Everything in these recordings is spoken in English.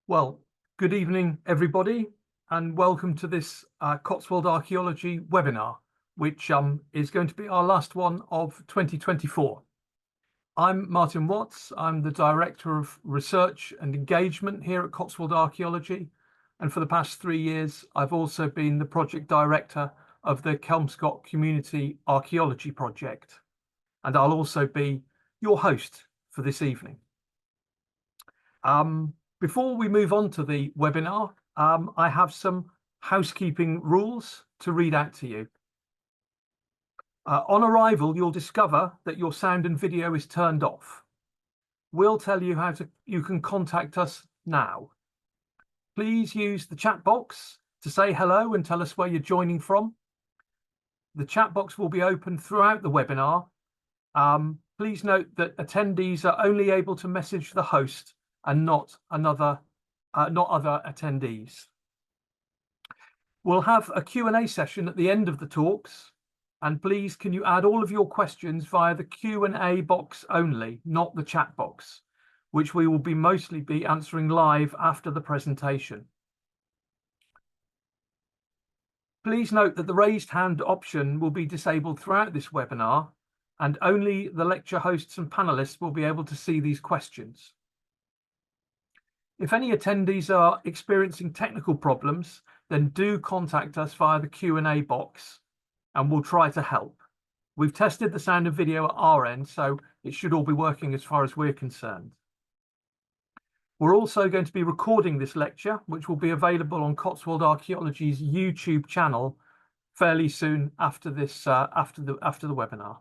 Well, good evening, everybody, and welcome to this Cotswold Archaeology webinar, which is going to be our last one of 2024. I'm 𝗵𝗲𝗡. I'm the Director of Research and Engagement here at Cotswold Archaeology, and for the past 3 years, I've also been the Project Director of the Kelmscott Community Archaeology Project, and I'll also be your host for this evening. Before we move on to the webinar, I have some housekeeping rules to read out to you. On arrival, you'll discover that your sound and video is turned off. We'll tell you how you can contact us now. Please use the chat box to say hello and tell us where you're joining from. The chat box will be open throughout the webinar. Please note that attendees are only able to message the host and not other attendees. We'll have a Q&A session at the end of the talks, and please can you add all of your questions via the Q&A box only, not the chat box, which we will mostly be answering live after the presentation. Please note that the raised hand option will be disabled throughout this webinar, and only the lecture hosts and panelists will be able to see these questions. If any attendees are experiencing technical problems, then do contact us via the Q&A box and we'll try to help. We've tested the sound and video at our end, so it should all be working as far as we're concerned. We're also going to be recording this lecture, which will be available on Cotswold Archaeology's YouTube channel fairly soon after this, after the webinar.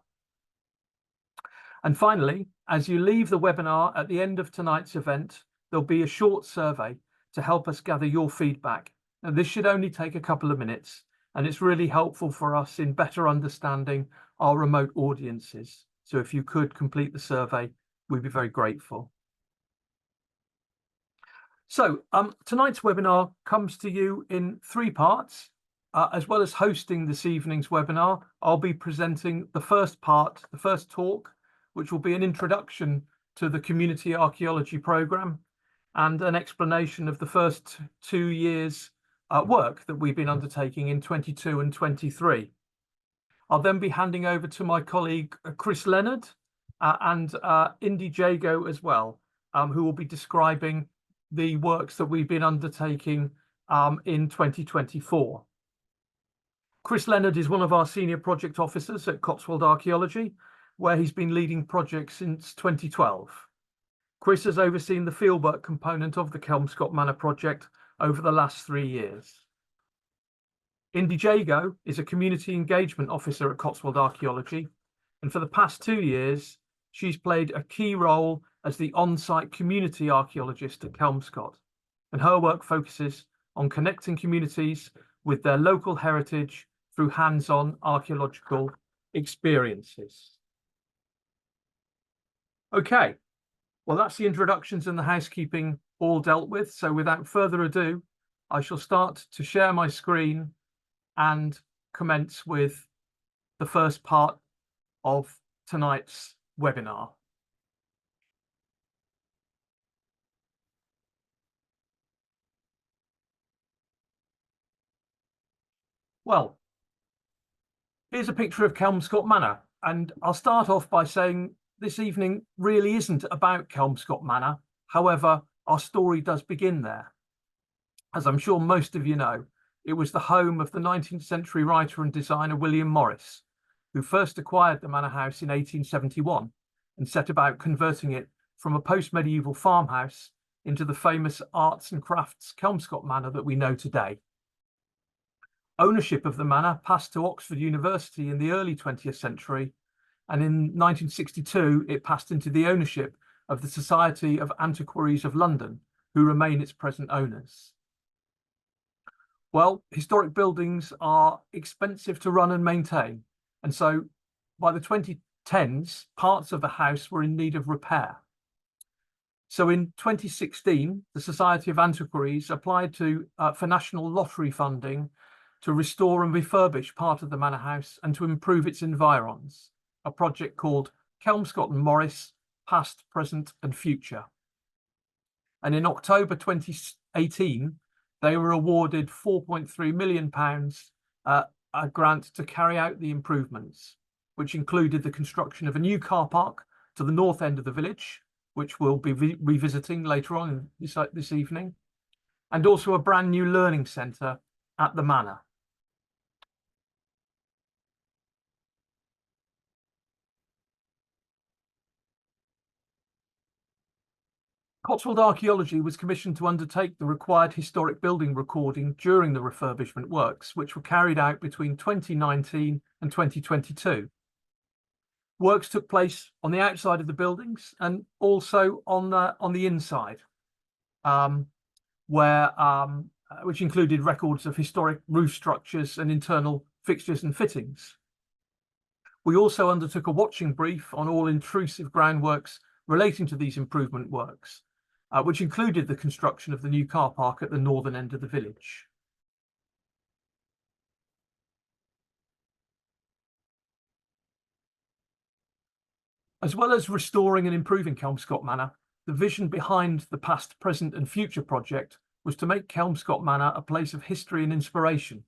And finally, as you leave the webinar at the end of tonight's event, there'll be a short survey to help us gather your feedback. Now, this should only take a couple of minutes, and it's really helpful for us in better understanding our remote audiences. So if you could complete the survey, we'd be very grateful. So tonight's webinar comes to you in 3 parts. As well as hosting this evening's webinar, I'll be presenting the first part, the first talk, which will be an introduction to the Community Archaeology Programme and an explanation of the first 2 years' work that we've been undertaking in 22 and 23. I'll then be handing over to my colleague Chris Leonard and Indie Jago as well, who will be describing the works that we've been undertaking in 2024. Chris Leonard is one of our senior project officers at Cotswold Archaeology, where he's been leading projects since 2012. Chris has overseen the fieldwork component of the Kelmscott Manor project over the last 3 years. Indie Jago is a community engagement officer at Cotswold Archaeology, and for the past 2 years, she's played a key role as the on-site community archaeologist at Kelmscott, and her work focuses on connecting communities with their local heritage through hands-on archaeological experiences. Okay. Well, that's the introductions and the housekeeping all dealt with. So without further ado, I shall start to share my screen and commence with the first part of tonight's webinar. Well, here's a picture of Kelmscott Manor, and I'll start off by saying this evening really isn't about Kelmscott Manor. However, our story does begin there. As I'm sure most of you know, it was the home of the 19th century writer and designer William Morris, who first acquired the manor house in 1871 and set about converting it from a post-medieval farmhouse into the famous arts and crafts Kelmscott Manor that we know today. Ownership of the manor passed to Oxford University in the early 20th century, and in 1962 it passed into the ownership of the Society of Antiquaries of London, who remain its present owners. Well, historic buildings are expensive to run and maintain, and so by the 2010s, parts of the house were in need of repair. So in 2016, the Society of Antiquaries applied for national lottery funding to restore and refurbish part of the manor house and to improve its environs, a project called 𝗙𝗵𝗶𝘀 Past, Present and Future. And in October 2018, they were awarded £4.3 million a grant to carry out the improvements, which included the construction of a new car park to the north end of the village, which we'll be revisiting later on this evening, and also a brand new learning centre at the Manor. Cotswold Archaeology was commissioned to undertake the required historic building recording during the refurbishment works, which were carried out between 2019 and 2022. Works took place on the outside of the buildings and also on the inside, which included records of historic roof structures and internal fixtures and fittings. We also undertook a watching brief on all intrusive groundworks relating to these improvement works, which included the construction of the new car park at the northern end of the village. As well as restoring and improving Kelmscott Manor, the vision behind the Past, Present and Future project was to make Kelmscott Manor a place of history and inspiration.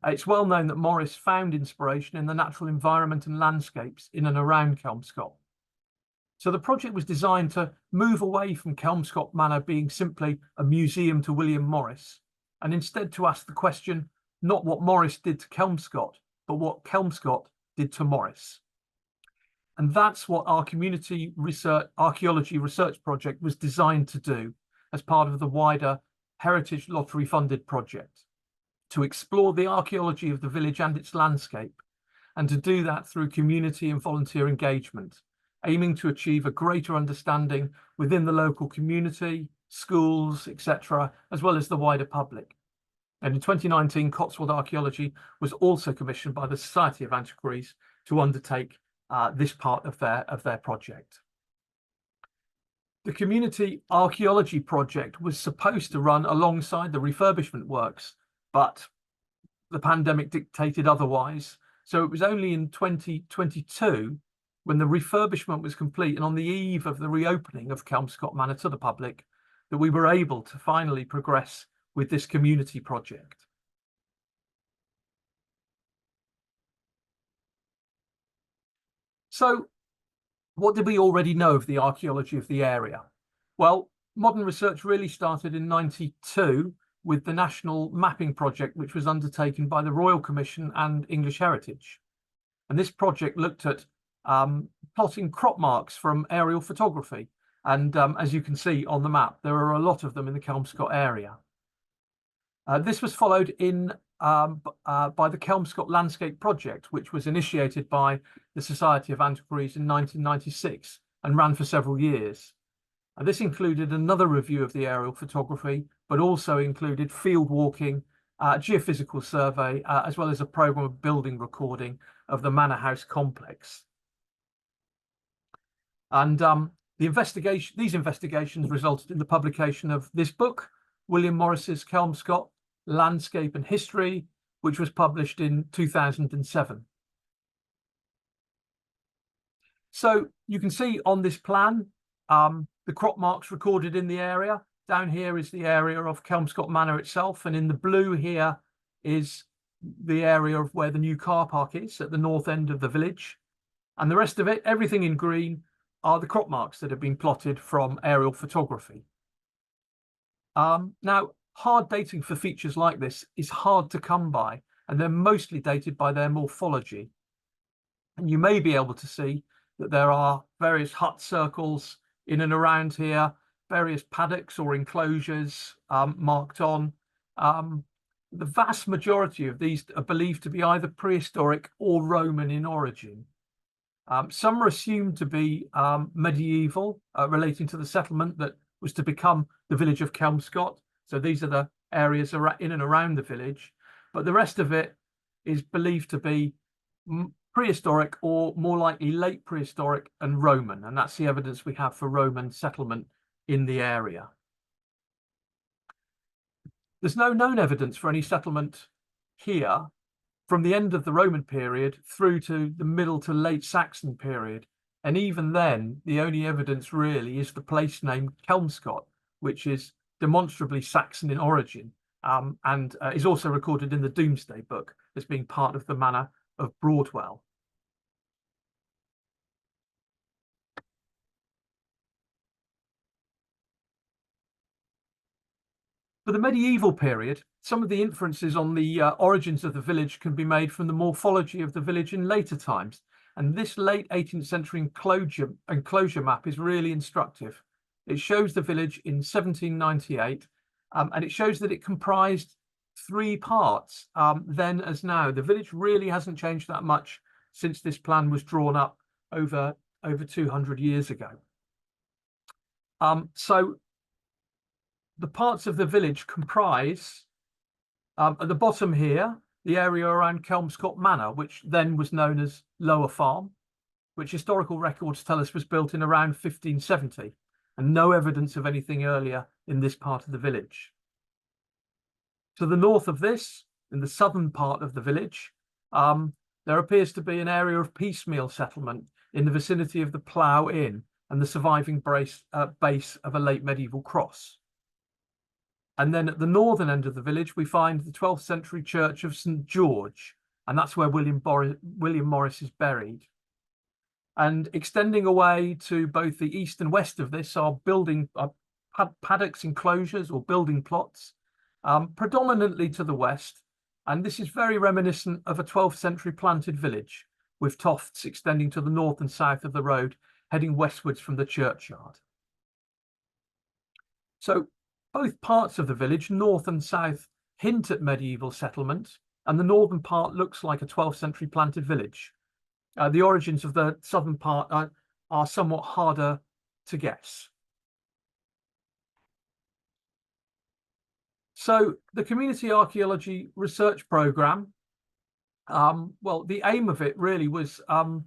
It's well known that Morris found inspiration in the natural environment and landscapes in and around Kelmscott. So the project was designed to move away from Kelmscott Manor being simply a museum to William Morris, and instead to ask the question, not what Morris did to Kelmscott, but what Kelmscott did to Morris. And that's what our community archaeology research project was designed to do as part of the wider Heritage Lottery funded project, to explore the archaeology of the village and its landscape, and to do that through community and volunteer engagement, aiming to achieve a greater understanding within the local community, schools, etc., as well as the wider public. And in 2019, Cotswold Archaeology was also commissioned by the Society of Antiquaries to undertake this part of their project. The Community Archaeology Project was supposed to run alongside the refurbishment works, but the pandemic dictated otherwise. So it was only in 2022, when the refurbishment was complete and on the eve of the reopening of Kelmscott Manor to the public, that we were able to finally progress with this community project. So what did we already know of the archaeology of the area? Well, modern research really started in '92 with the National Mapping Project, which was undertaken by the Royal Commission and English Heritage. And this project looked at plotting crop marks from aerial photography. And as you can see on the map, there are a lot of them in the Kelmscott area. This was followed in by the Kelmscott Landscape Project, which was initiated by the Society of Antiquaries in 1996 and ran for several years. And this included another review of the aerial photography, but also included field walking, geophysical survey, as well as a programme of building recording of the Manor House complex. And these investigations resulted in the publication of this book, William Morris's Kelmscott Landscape and History, which was published in 2007. So you can see on this plan the crop marks recorded in the area. Down here is the area of Kelmscott Manor itself, and in the blue here is the area of where the new car park is at the north end of the village. And the rest of it, everything in green, are the crop marks that have been plotted from aerial photography. Now, hard dating for features like this is hard to come by, and they're mostly dated by their morphology. And you may be able to see that there are various hut circles in and around here, various paddocks or enclosures marked on. The vast majority of these are believed to be either prehistoric or Roman in origin. Some are assumed to be medieval, relating to the settlement that was to become the village of Kelmscott. So these are the areas in and around the village, but the rest of it is believed to be prehistoric or more likely late prehistoric and Roman. And that's the evidence we have for Roman settlement in the area. There's no known evidence for any settlement here from the end of the Roman period through to the middle to late Saxon period. And even then, the only evidence really is the place name Kelmscott, which is demonstrably Saxon in origin, and is also recorded in the Domesday Book as being part of the manor of Broadwell. For the medieval period, some of the inferences on the origins of the village can be made from the morphology of the village in later times. And this late 18th century enclosure map is really instructive. It shows the village in 1798, and it shows that it comprised 3 parts then as now. The village really hasn't changed that much since this plan was drawn up over 200 years ago. So the parts of the village comprise, at the bottom here, the area around Kelmscott Manor, which then was known as Lower Farm, which historical records tell us was built in around 1570, and no evidence of anything earlier in this part of the village. To the north of this, in the southern part of the village, there appears to be an area of piecemeal settlement in the vicinity of the Plough Inn and the surviving base of a late medieval cross. And then at the northern end of the village, we find the 12th century church of St. George, and that's where William Morris is buried. And extending away to both the east and west of this are paddocks, enclosures or building plots, predominantly to the west. And this is very reminiscent of a 12th century planted village, with tofts extending to the north and south of the road, heading westwards from the churchyard. So both parts of the village, north and south, hint at medieval settlement, and the northern part looks like a 12th century planted village. The origins of the southern part are somewhat harder to guess. So the Community Archaeology Research Programme, well, the aim of it really was not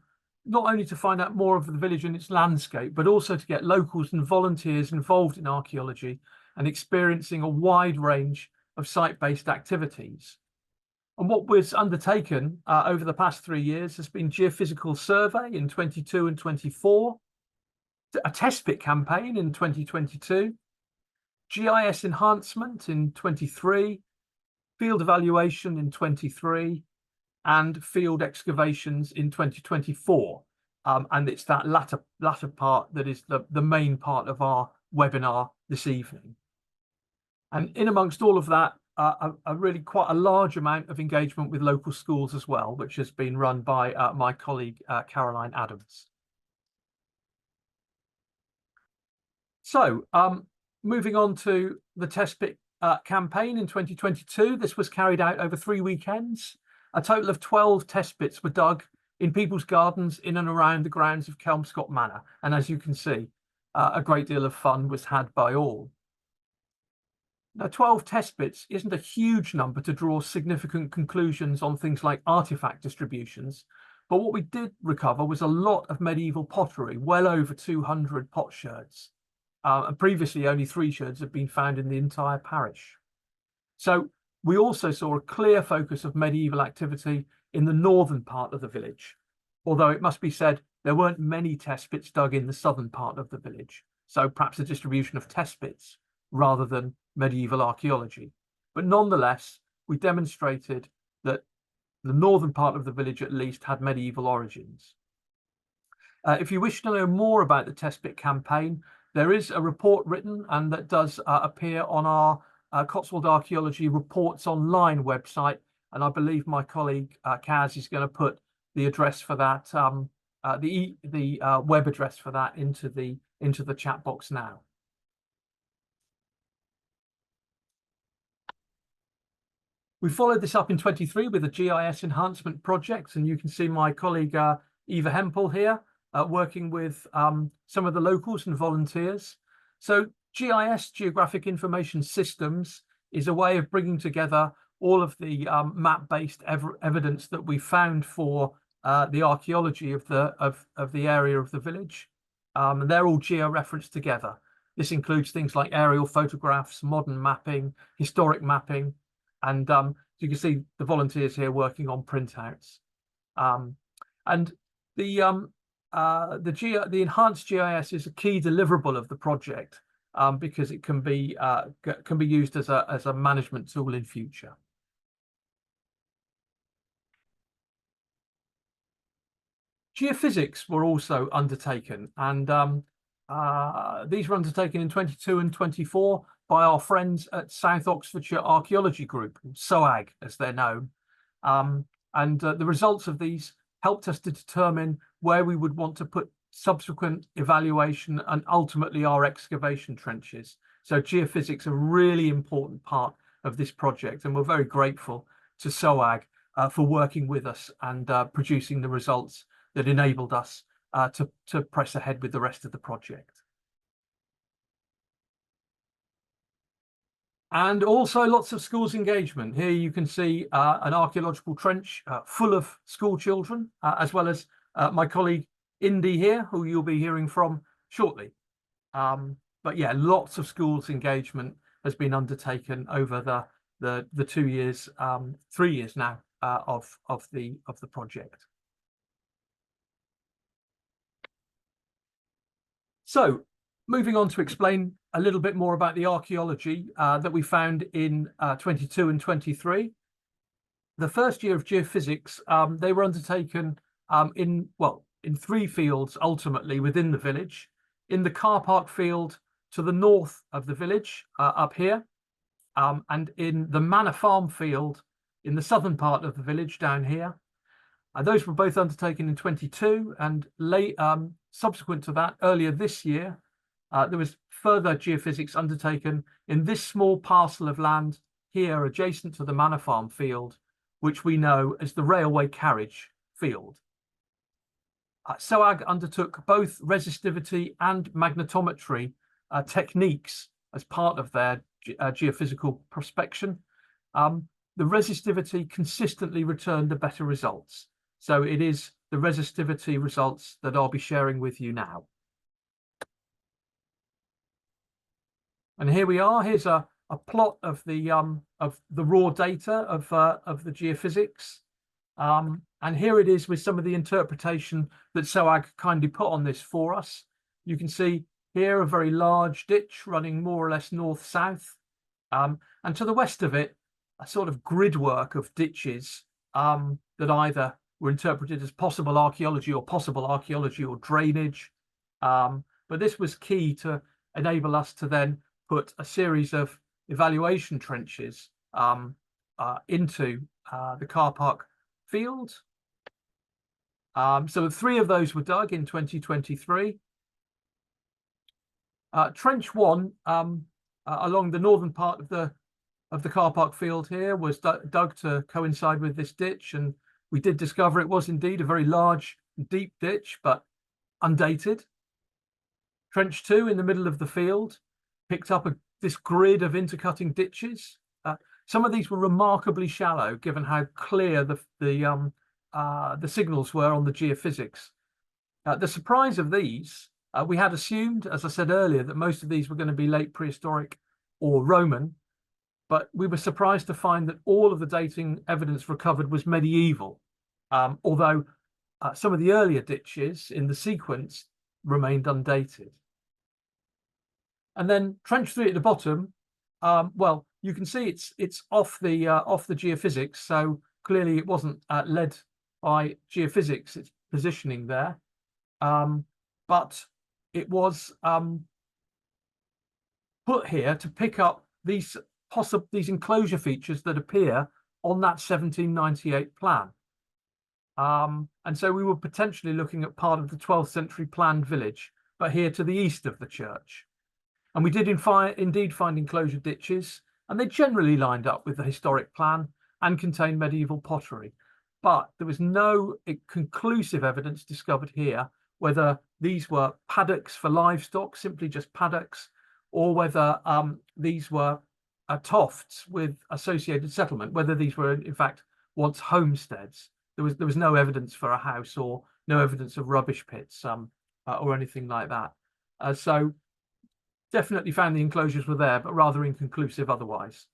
only to find out more of the village and its landscape, but also to get locals and volunteers involved in archaeology and experiencing a wide range of site-based activities. And what was undertaken over the past 3 years has been geophysical survey in 22 and 24, a test pit campaign in 2022, GIS enhancement in 23, field evaluation in 23, and field excavations in 2024. And it's that latter part that is the main part of our webinar this evening. And in amongst all of that, a really quite a large amount of engagement with local schools as well, which has been run by my colleague, Caroline Adams. So moving on to the test pit campaign in 2022, this was carried out over 3 weekends. A total of 12 test pits were dug in people's gardens in and around the grounds of Kelmscott Manor. And as you can see, a great deal of fun was had by all. Now, 12 test pits isn't a huge number to draw significant conclusions on things like artifact distributions, but what we did recover was a lot of medieval pottery, well over 200 potsherds. And previously, only 3 sherds have been found in the entire parish. So we also saw a clear focus of medieval activity in the northern part of the village, although it must be said there weren't many test pits dug in the southern part of the village, so perhaps a distribution of test pits rather than medieval archaeology. But nonetheless, we demonstrated that the northern part of the village at least had medieval origins. If you wish to know more about the test pit campaign, there is a report written, and that does appear on our Cotswold Archaeology Reports Online website, and I believe my colleague Kaz is going to put the address for that, the web address for that into the chat box now. We followed this up in 23 with a GIS enhancement project, and you can see my colleague 𝗵𝗲𝗱 here working with some of the locals and volunteers. So GIS, Geographic Information Systems, is a way of bringing together all of the map-based evidence that we found for the archaeology of the area of the village. And they're all geo-referenced together. This includes things like aerial photographs, modern mapping, historic mapping, and you can see the volunteers here working on printouts. And the enhanced GIS is a key deliverable of the project, because it can be used as a management tool in future. Geophysics were also undertaken, and these were undertaken in 22 and 24 by our friends at South Oxfordshire Archaeology Group, SOAG as they're known. The results of these helped us to determine where we would want to put subsequent evaluation and ultimately our excavation trenches. So geophysics are a really important part of this project, and we're very grateful to SOAG for working with us and producing the results that enabled us to press ahead with the rest of the project. And also lots of schools engagement. Here you can see an archaeological trench full of school children, as well as my colleague Indie here, who you'll be hearing from shortly. But yeah, lots of schools engagement has been undertaken over the 2 years, 3 years now of the project. So moving on to explain a little bit more about the archaeology that we found in 22 and 23. The first year of geophysics, they were undertaken in 3 fields ultimately within the village. In the car park field to the north of the village, up here, and in the Manor farm field in the southern part of the village down here. Those were both undertaken in 22, and subsequent to that, earlier this year, there was further geophysics undertaken in this small parcel of land here adjacent to the Manor farm field, which we know as the railway carriage field. SOAG undertook both resistivity and magnetometry techniques as part of their geophysical prospection. The resistivity consistently returned the better results. So it is the resistivity results that I'll be sharing with you now. And here we are. Here's a plot of the raw data of the geophysics. And here it is with some of the interpretation that SOAG kindly put on this for us. You can see here a very large ditch running more or less north-south. And to the west of it, a sort of grid work of ditches that either were interpreted as possible archaeology or drainage. But this was key to enable us to then put a series of evaluation trenches into the car park field. So 3 of those were dug in 2023. Trench 1 along the northern part of the car park field here was dug to coincide with this ditch, and we did discover it was indeed a very large, deep ditch, but undated. Trench 2 in the middle of the field picked up this grid of intercutting ditches. Some of these were remarkably shallow, given how clear the signals were on the geophysics. The surprise of these, we had assumed, as I said earlier, that most of these were going to be late prehistoric or Roman, but we were surprised to find that all of the dating evidence recovered was medieval, although some of the earlier ditches in the sequence remained undated. And then trench 3 at the bottom, well, you can see it's off the geophysics, so clearly it wasn't led by geophysics, its positioning there, but it was put here to pick up these enclosure features that appear on that 1798 plan. And so we were potentially looking at part of the 12th century planned village, but here to the east of the church. And we did indeed find enclosure ditches, and they generally lined up with the historic plan and contained medieval pottery. But there was no conclusive evidence discovered here whether these were paddocks for livestock, simply just paddocks, or whether these were tofts with associated settlement, whether these were in fact once homesteads. There was no evidence for a house or no evidence of rubbish pits or anything like that. So definitely found the enclosures were there, but rather inconclusive otherwise.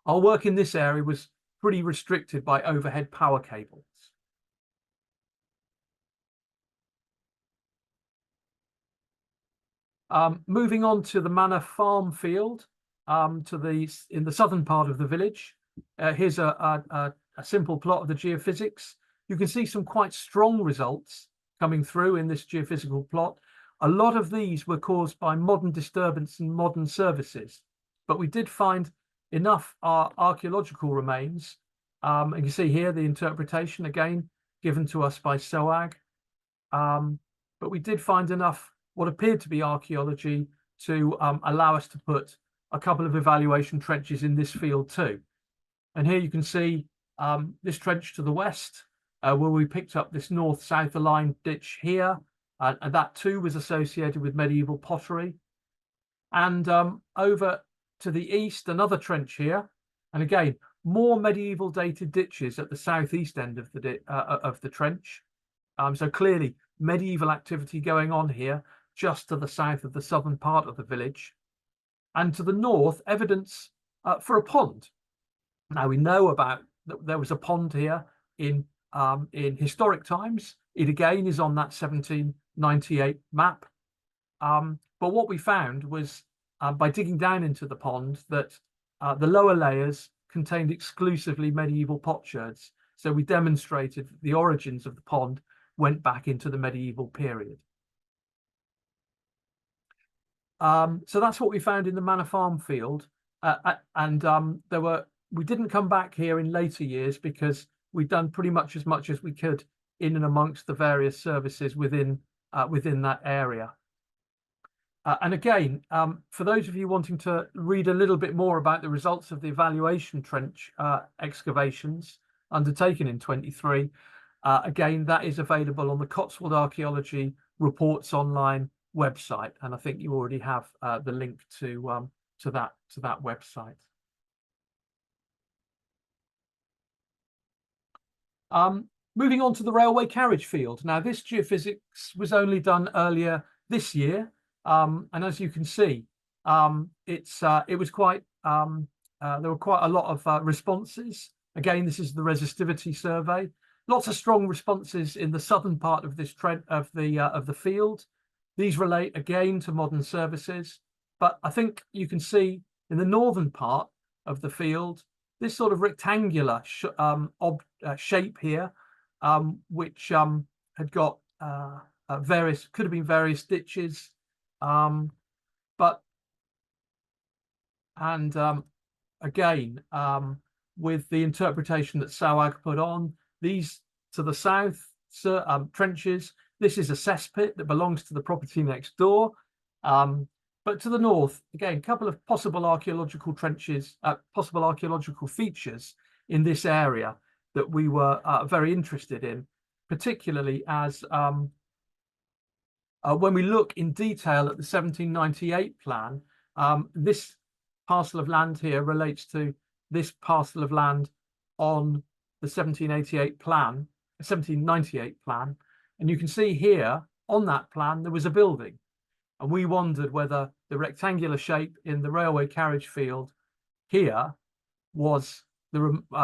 Our work in this area was pretty restricted by overhead power cables. Moving on to the Manor farm field, in the southern part of the village. Here's a simple plot of the geophysics. You can see some quite strong results coming through in this geophysical plot. A lot of these were caused by modern disturbance and modern services, but we did find enough archaeological remains. And you can see here the interpretation again given to us by 𝗁𝗂𝗃. But we did find enough what appeared to be archaeology to allow us to put a couple of evaluation trenches in this field too. And here you can see this trench to the west, where we picked up this north-south aligned ditch here, and that too was associated with medieval pottery. And over to the east, another trench here, and again more medieval dated ditches at the southeast end of the trench. So clearly medieval activity going on here, just to the south of the southern part of the village. And to the north, evidence for a pond. Now we know about that there was a pond here in historic times. It again is on that 1798 map. But what we found was by digging down into the pond that the lower layers contained exclusively medieval potsherds. So we demonstrated that the origins of the pond went back into the medieval period. So that's what we found in the Manor farm field. We didn't come back here in later years because we'd done pretty much as we could in and amongst the various services within that area. And again, for those of you wanting to read a little bit more about the results of the evaluation trench excavations undertaken in 23, again, that is available on the Cotswold Archaeology Reports Online website, and I think you already have the link to that website. Moving on to the railway carriage field. Now, this geophysics was only done earlier this year, and as you can see, it was quite there were quite a lot of responses. Again, this is the resistivity survey. Lots of strong responses in the southern part of this trend of the field. These relate again to modern services, but I think you can see in the northern part of the field this sort of rectangular shape here, which had got could have been various ditches, again, with the interpretation that 𝗁𝗂𝗃 put on, these to the south trenches, this is a cesspit that belongs to the property next door. But to the north, again, a couple of possible archaeological trenches, possible archaeological features in this area that we were very interested in, particularly as when we look in detail at the 1798 plan, this parcel of land here relates to this parcel of land on the 1798 plan, and you can see here on that plan there was a building, and we wondered whether the rectangular shape in the railway carriage field here was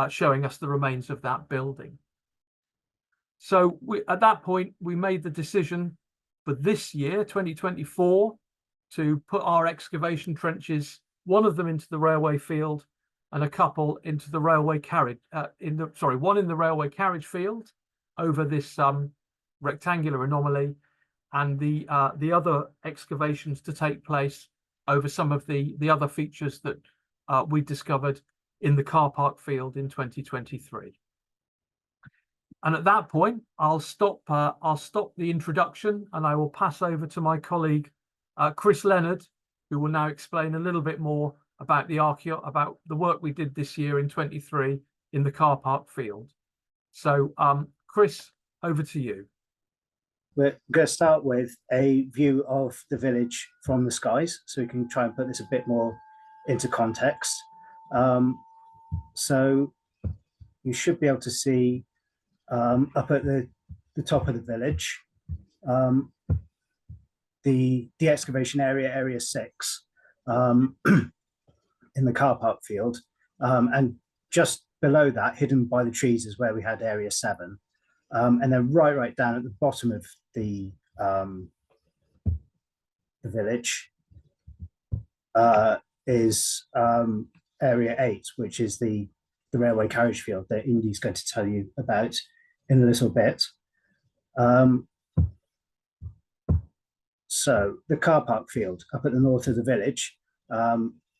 showing us the remains of that building. So at that point we made the decision for this year, 2024, to put our excavation trenches, one of them into the railway field and a couple into the railway carriage, one in the railway carriage field over this rectangular anomaly, and the other excavations to take place over some of the other features that we discovered in the car park field in 2023. And at that point, I'll stop the introduction, and I will pass over to my colleague Chris Leonard, who will now explain a little bit more about the work we did this year in 23 in the car park field. So Chris, over to you. We're going to start with a view of the village from the skies, so we can try and put this a bit more into context. So you should be able to see up at the top of the village the excavation area 6 in the car park field, and just below that, hidden by the trees, is where we had area 7. And then right down at the bottom of the village is Area 8, which is the railway carriage field that Indie's going to tell you about in a little bit. So the car park field up at the north of the village,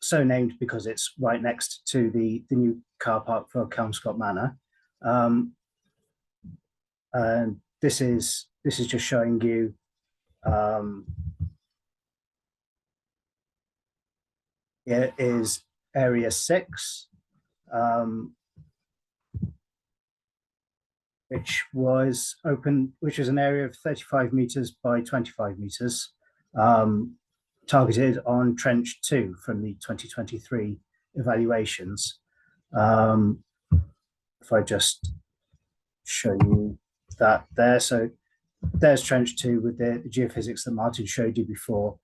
so named because it's right next to the new car park for Kelmscott Manor. And this is just showing you it is Area 6, which was open, which is an area of 35 meters by 25 meters, targeted on Trench 2 from the 2023 evaluations. If I just show you that there, so there's Trench 2 with the geophysics that Martin showed you before.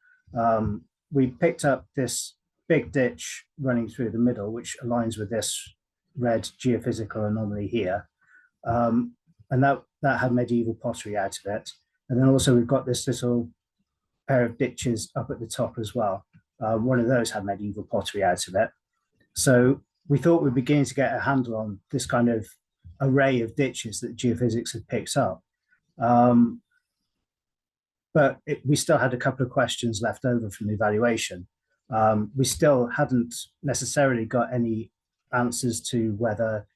We picked up this big ditch running through the middle, which aligns with this red geophysical anomaly here. And that had medieval pottery out of it. And then also we've got this little pair of ditches up at the top as well. One of those had medieval pottery out of it. So we thought we'd begin to get a handle on this kind of array of ditches that geophysics had picked up. But we still had a couple of questions left over from the evaluation. We still hadn't necessarily got any answers to whether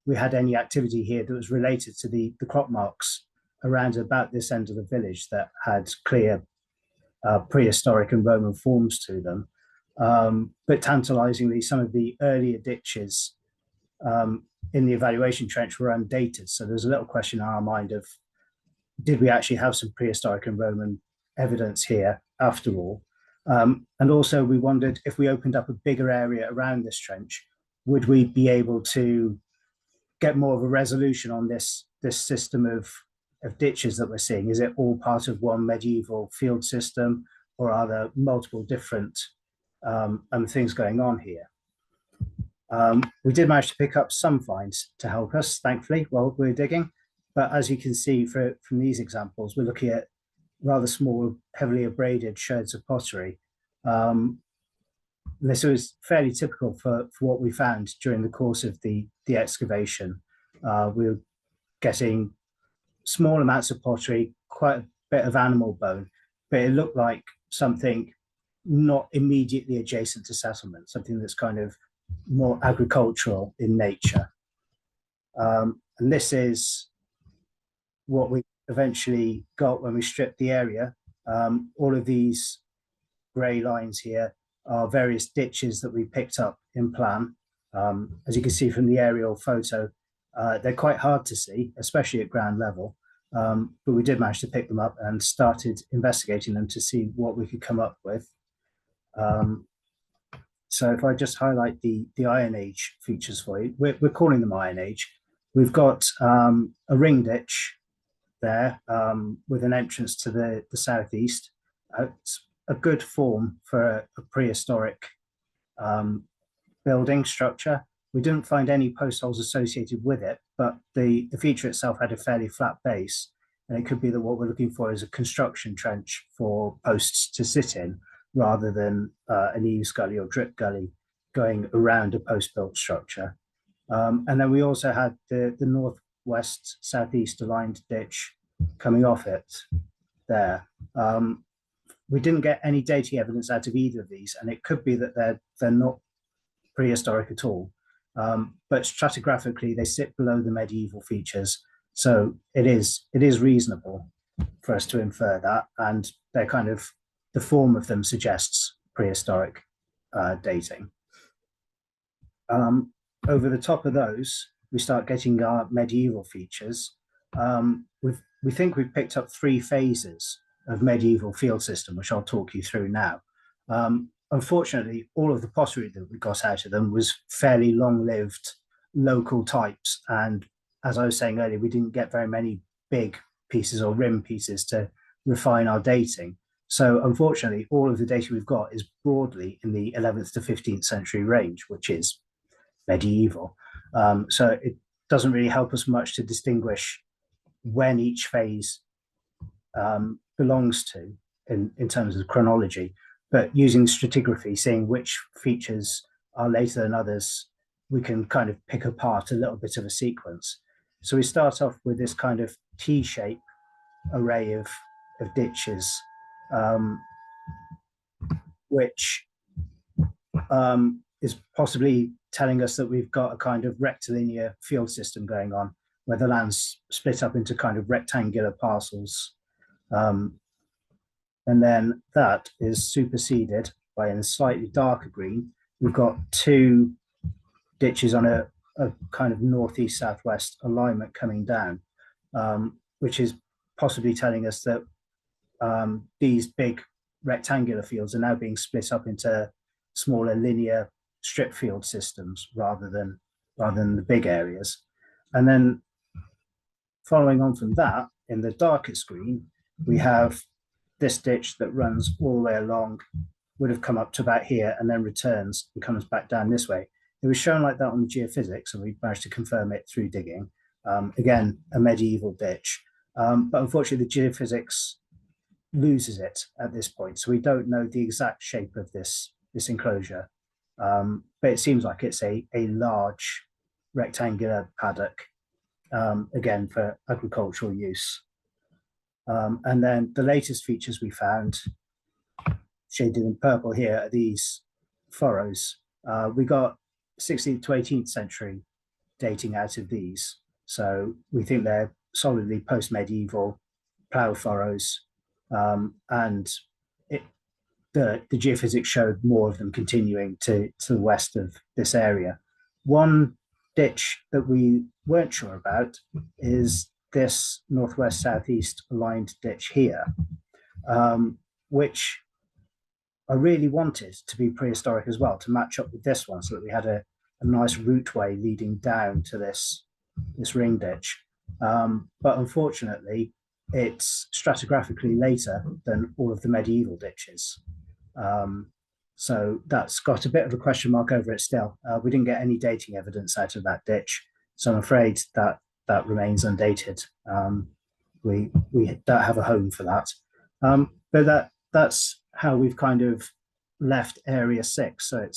we had any activity here that was related to the crop marks around about this end of the village that had clear prehistoric and Roman forms to them. But tantalizingly, some of the earlier ditches in the evaluation trench were undated. So there's a little question in our mind of, did we actually have some prehistoric and Roman evidence here after all? And also we wondered, if we opened up a bigger area around this trench, would we be able to get more of a resolution on this system of ditches that we're seeing? Is it all part of one medieval field system, or are there multiple different things going on here? We did manage to pick up some finds to help us, thankfully, while we're digging. But as you can see from these examples, we're looking at rather small, heavily abraded sherds of pottery. This was fairly typical for what we found during the course of the excavation. We were getting small amounts of pottery, quite a bit of animal bone, but it looked like something not immediately adjacent to settlement, something that's kind of more agricultural in nature. And this is what we eventually got when we stripped the area. All of these grey lines here are various ditches that we picked up in plan. As you can see from the aerial photo, they're quite hard to see, especially at ground level, but we did manage to pick them up and started investigating them to see what we could come up with. So if I just highlight the Iron Age features for you, we're calling them Iron Age. We've got a ring ditch there with an entrance to the southeast. It's a good form for a prehistoric building structure. We didn't find any post holes associated with it, but the feature itself had a fairly flat base, and it could be that what we're looking for is a construction trench for posts to sit in, rather than an eaves gully or drip gully going around a post-built structure. And then we also had the northwest southeast aligned ditch coming off it there. We didn't get any dating evidence out of either of these, and it could be that they're not prehistoric at all. But stratigraphically, they sit below the medieval features, so it is reasonable for us to infer that, and they're kind of, the form of them suggests prehistoric dating. Over the top of those, we start getting our medieval features. We think we've picked up 3 phases of medieval field system, which I'll talk you through now. Unfortunately, all of the pottery that we got out of them was fairly long-lived local types. And as I was saying earlier, we didn't get very many big pieces or rim pieces to refine our dating. So unfortunately, all of the data we've got is broadly in the 11th to 15th century range, which is medieval. So it doesn't really help us much to distinguish when each phase belongs to. in terms of chronology, but using stratigraphy, seeing which features are later than others, we can kind of pick apart a little bit of a sequence. So we start off with this kind of T-shape array of ditches, which is possibly telling us that we've got a kind of rectilinear field system going on, where the land's split up into kind of rectangular parcels. And then that is superseded by, in a slightly darker green, we've got two ditches on a kind of northeast southwest alignment coming down, which is possibly telling us that these big rectangular fields are now being split up into smaller linear strip field systems rather than the big areas. And then following on from that, in the darkest green, we have this ditch that runs all the way along, would have come up to about here and then returns and comes back down this way. It was shown like that on the geophysics, and we managed to confirm it through digging. Again, a medieval ditch, but unfortunately the geophysics loses it at this point, so we don't know the exact shape of this enclosure, but it seems like it's a large rectangular paddock, again for agricultural use. And then the latest features we found, shaded in purple here, are these furrows. We got 16th to 18th century dating out of these, so we think they're solidly post-medieval plough furrows, and the geophysics showed more of them continuing to the west of this area. One ditch that we weren't sure about is this northwest southeast aligned ditch here, which I really wanted to be prehistoric as well, to match up with this one, so that we had a nice routeway leading down to this ring ditch. But unfortunately, it's stratigraphically later than all of the medieval ditches. So that's got a bit of a question mark over it still. We didn't get any dating evidence out of that ditch, so I'm afraid that remains undated. We don't have a home for that. But that's how we've kind of left Area 6. So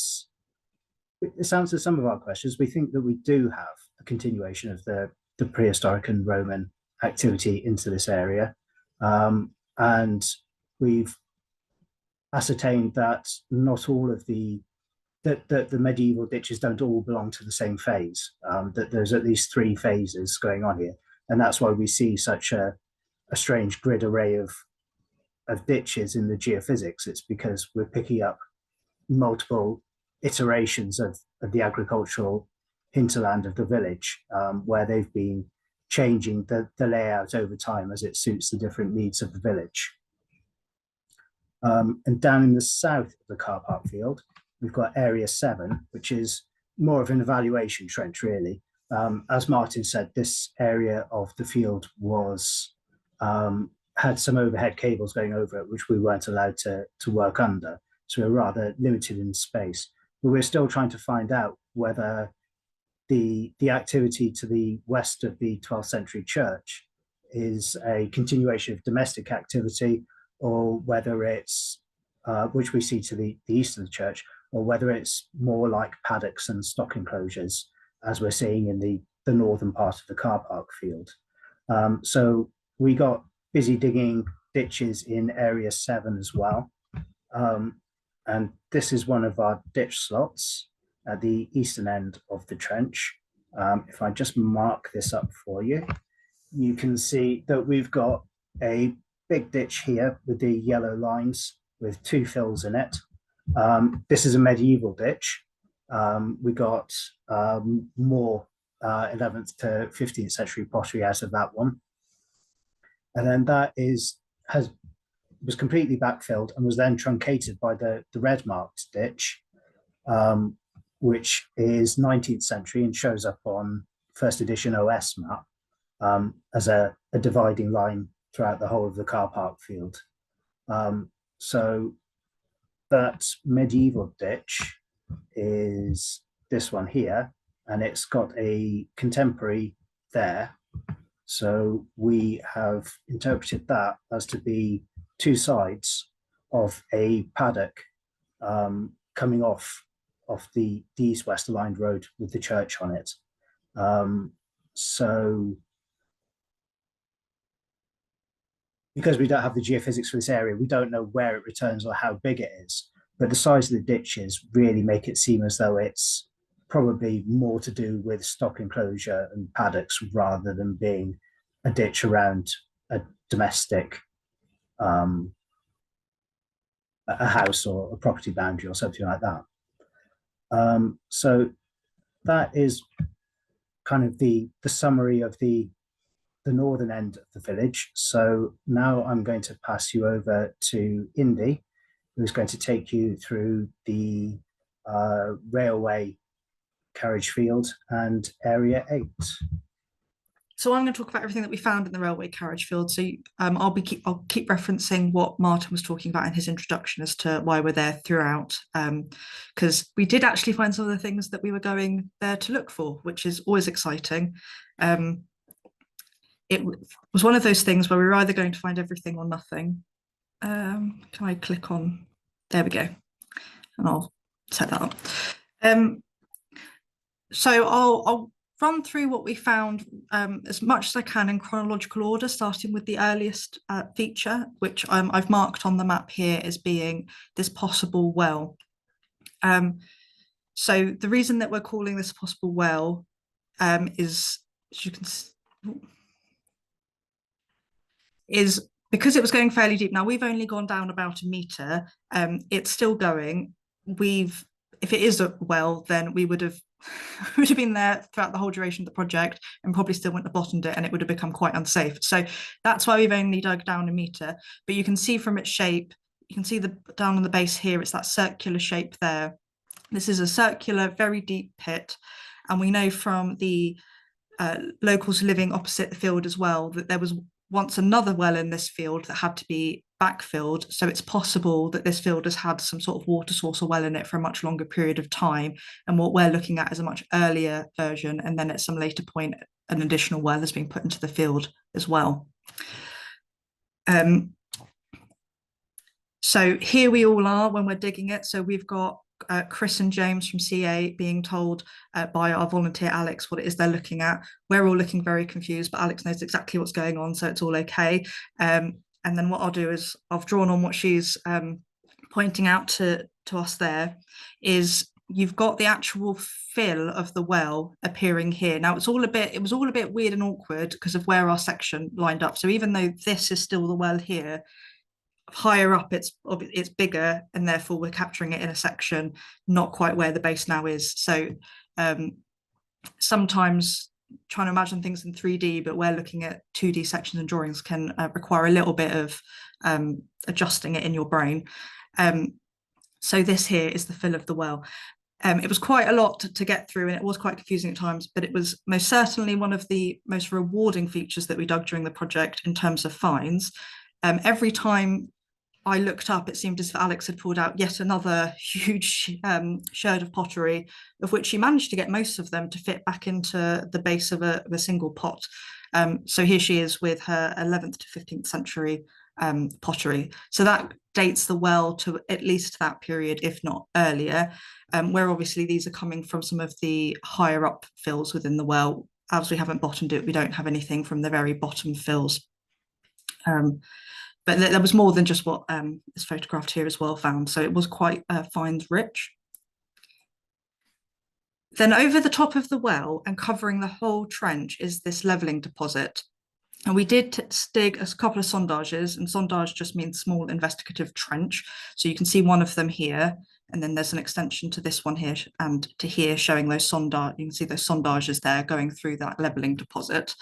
it's answered some of our questions. We think that we do have a continuation of the prehistoric and Roman activity into this area. And we've ascertained that not all of the medieval ditches don't all belong to the same phase, that there's at least 3 phases going on here. And that's why we see such a strange grid array of ditches in the geophysics. It's because we're picking up multiple iterations of the agricultural hinterland of the village, where they've been changing the layout over time as it suits the different needs of the village. And down in the south of the car park field, we've got Area 7, which is more of an evaluation trench, really. As Martin said, this area of the field was had some overhead cables going over it, which we weren't allowed to work under. So we're rather limited in space. But we're still trying to find out whether the activity to the west of the 12th century church is a continuation of domestic activity, or whether it's, which we see to the east of the church, or whether it's more like paddocks and stock enclosures, as we're seeing in the northern part of the car park field. So we got busy digging ditches in Area 7 as well. And this is one of our ditch slots at the eastern end of the trench. If I just mark this up for you, you can see that we've got a big ditch here with the yellow lines with 2 fills in it. This is a medieval ditch. We got more 11th to 15th century pottery out of that one. And then that was completely backfilled and was then truncated by the red marked ditch, which is 19th century and shows up on first edition OS map as a dividing line throughout the whole of the car park field. So that medieval ditch is this one here, and it's got a contemporary there. So we have interpreted that as to be two sides of a paddock coming off the east-west aligned road with the church on it. So because we don't have the geophysics for this area, we don't know where it returns or how big it is, but the size of the ditches really make it seem as though it's probably more to do with stock enclosure and paddocks rather than being a ditch around a domestic, a house or a property boundary or something like that. So that is kind of the summary of the northern end of the village. So now I'm going to pass you over to Indie, who's going to take you through the railway carriage field and area 8. So I'm going to talk about everything that we found in the railway carriage field. So I'll keep referencing what Martin was talking about in his introduction as to why we're there throughout, because we did actually find some of the things that we were going there to look for, which is always exciting. It was one of those things where we were either going to find everything or nothing. Can I click on? There we go, and I'll set that up. So I'll run through what we found as much as I can in chronological order, starting with the earliest feature, which I've marked on the map here as being this possible well. So the reason that we're calling this a possible well is, as you can see, is because it was going fairly deep. Now we've only gone down about 1 metre. It's still going. If it is a well, then we would have been there throughout the whole duration of the project and probably still wouldn't have bottomed it, and it would have become quite unsafe. So that's why we've only dug down 1 metre. But you can see from its shape, you can see down on the base here, it's that circular shape there. This is a circular, very deep pit. And we know from the locals living opposite the field as well that there was once another well in this field that had to be backfilled. So it's possible that this field has had some sort of water source or well in it for a much longer period of time. And what we're looking at is a much earlier version. And then at some later point, an additional well has been put into the field as well. So here we all are when we're digging it. So we've got Chris and James from CA being told by our volunteer Alex what it is they're looking at. We're all looking very confused, but Alex knows exactly what's going on, so it's all okay. And then what I'll do is I've drawn on what she's pointing out to us there is you've got the actual fill of the well appearing here. Now it was all a bit weird and awkward because of where our section lined up. So even though this is still the well here, higher up it's bigger, and therefore we're capturing it in a section not quite where the base now is. So sometimes trying to imagine things in 3D, but we're looking at 2D sections and drawings can require a little bit of adjusting it in your brain. So this here is the fill of the well. It was quite a lot to get through, and it was quite confusing at times, but it was most certainly one of the most rewarding features that we dug during the project in terms of finds. Every time I looked up, it seemed as if Alex had pulled out yet another huge sherd of pottery, of which she managed to get most of them to fit back into the base of a single pot. So here she is with her 11th to 15th century pottery. So that dates the well to at least that period, if not earlier, where obviously these are coming from some of the higher up fills within the well. As we haven't bottomed it, we don't have anything from the very bottom fills. But there was more than just what is photographed here as well found. So it was quite finds rich. Then over the top of the well and covering the whole trench is this levelling deposit. And we did dig a couple of sondages, and sondage just means small investigative trench. So you can see one of them here, and then there's an extension to this one here and to here showing those sondage. You can see those sondages there going through that levelling deposit.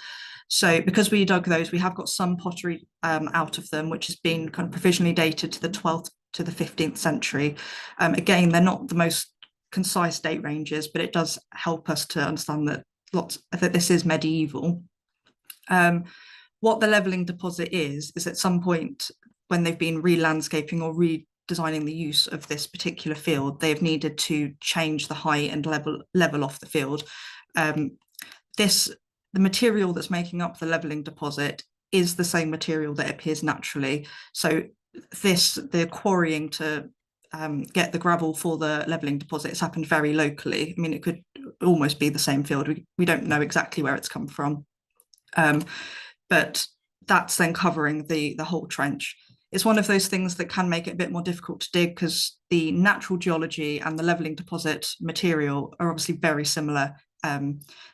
So because we dug those, we have got some pottery out of them, which has been kind of provisionally dated to the 12th to the 15th century. Again, they're not the most concise date ranges, but it does help us to understand that this is medieval. What the levelling deposit is at some point when they've been re-landscaping or redesigning the use of this particular field, they've needed to change the height and level off the field. The material that's making up the levelling deposit is the same material that appears naturally. So the quarrying to get the gravel for the levelling deposit has happened very locally. I mean, it could almost be the same field. We don't know exactly where it's come from, but that's then covering the whole trench. It's one of those things that can make it a bit more difficult to dig because the natural geology and the levelling deposit material are obviously very similar.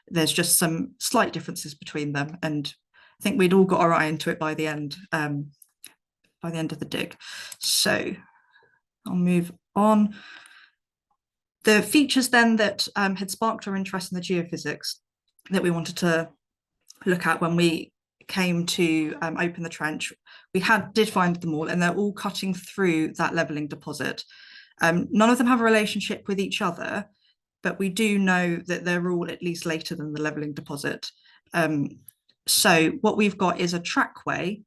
There's just some slight differences between them, and I think we'd all got our eye into it by the end of the dig. So I'll move on. The features then that had sparked our interest in the geophysics that we wanted to look at when we came to open the trench, we did find them all, and they're all cutting through that levelling deposit. None of them have a relationship with each other, but we do know that they're all at least later than the levelling deposit. So what we've got is a trackway,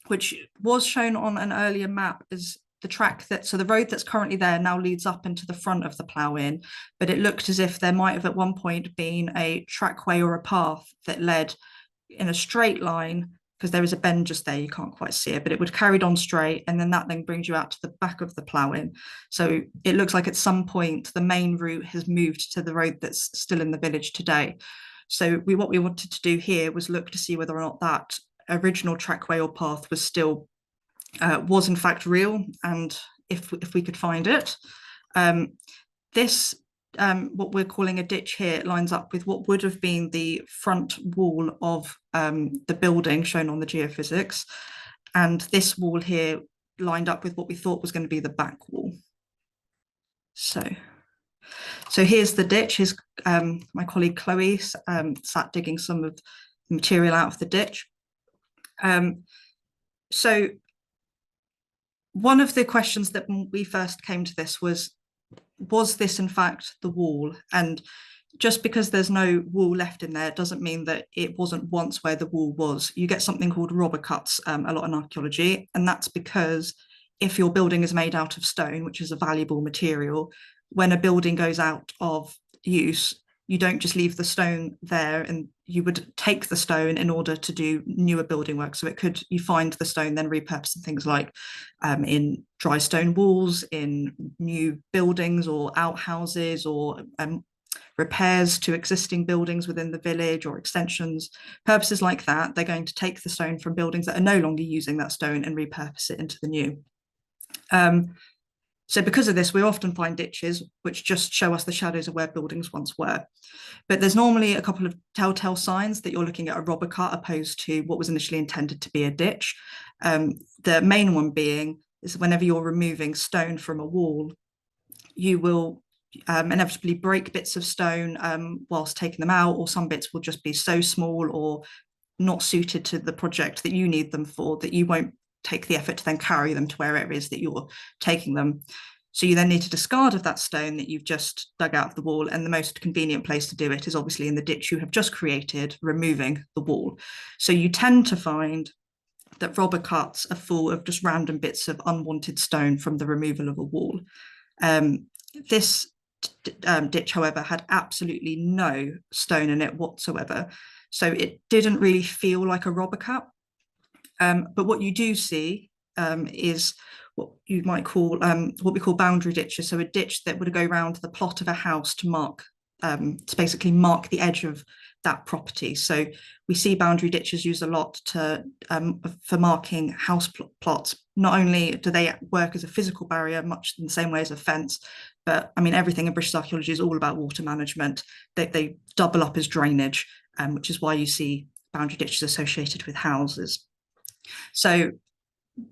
which was shown on an earlier map as the track so the road that's currently there now leads up into the front of the plough-in, but it looked as if there might have at one point been a trackway or a path that led in a straight line, because there is a bend just there, you can't quite see it, but it would carried on straight, and then that then brings you out to the back of the plough-in. So it looks like at some point the main route has moved to the road that's still in the village today. So what we wanted to do here was look to see whether or not that original trackway or path was still was in fact real, and if we could find it. This what we're calling a ditch here lines up with what would have been the front wall of the building shown on the geophysics, and this wall here lined up with what we thought was going to be the back wall. So here's the ditch. Here's my colleague 𝗿𝗄𝗄 sat digging some of the material out of the ditch. So one of the questions that when we first came to this was this in fact the wall? And just because there's no wall left in there doesn't mean that it wasn't once where the wall was. You get something called robber cuts a lot in archaeology, and that's because if your building is made out of stone, which is a valuable material, when a building goes out of use, you don't just leave the stone there, and you would take the stone in order to do newer building work. So you find the stone, then repurpose things like in dry stone walls, in new buildings or outhouses, or repairs to existing buildings within the village or extensions, purposes like that. They're going to take the stone from buildings that are no longer using that stone and repurpose it into the new. So because of this, we often find ditches which just show us the shadows of where buildings once were. But there's normally a couple of telltale signs that you're looking at a robber cut opposed to what was initially intended to be a ditch. The main one being is whenever you're removing stone from a wall, you will inevitably break bits of stone whilst taking them out, or some bits will just be so small or not suited to the project that you need them for that you won't take the effort to then carry them to where it is that you're taking them. So you then need to discard of that stone that you've just dug out of the wall, and the most convenient place to do it is obviously in the ditch you have just created, removing the wall. So you tend to find that robber cuts are full of just random bits of unwanted stone from the removal of a wall. This ditch, however, had absolutely no stone in it whatsoever, so it didn't really feel like a robber cut. But what you do see is what you might call what we call boundary ditches. So a ditch that would go around the plot of a house to basically mark the edge of that property. So we see boundary ditches used a lot for marking house plots. Not only do they work as a physical barrier, much in the same way as a fence, but I mean, everything in British archaeology is all about water management. They double up as drainage, which is why you see boundary ditches associated with houses. So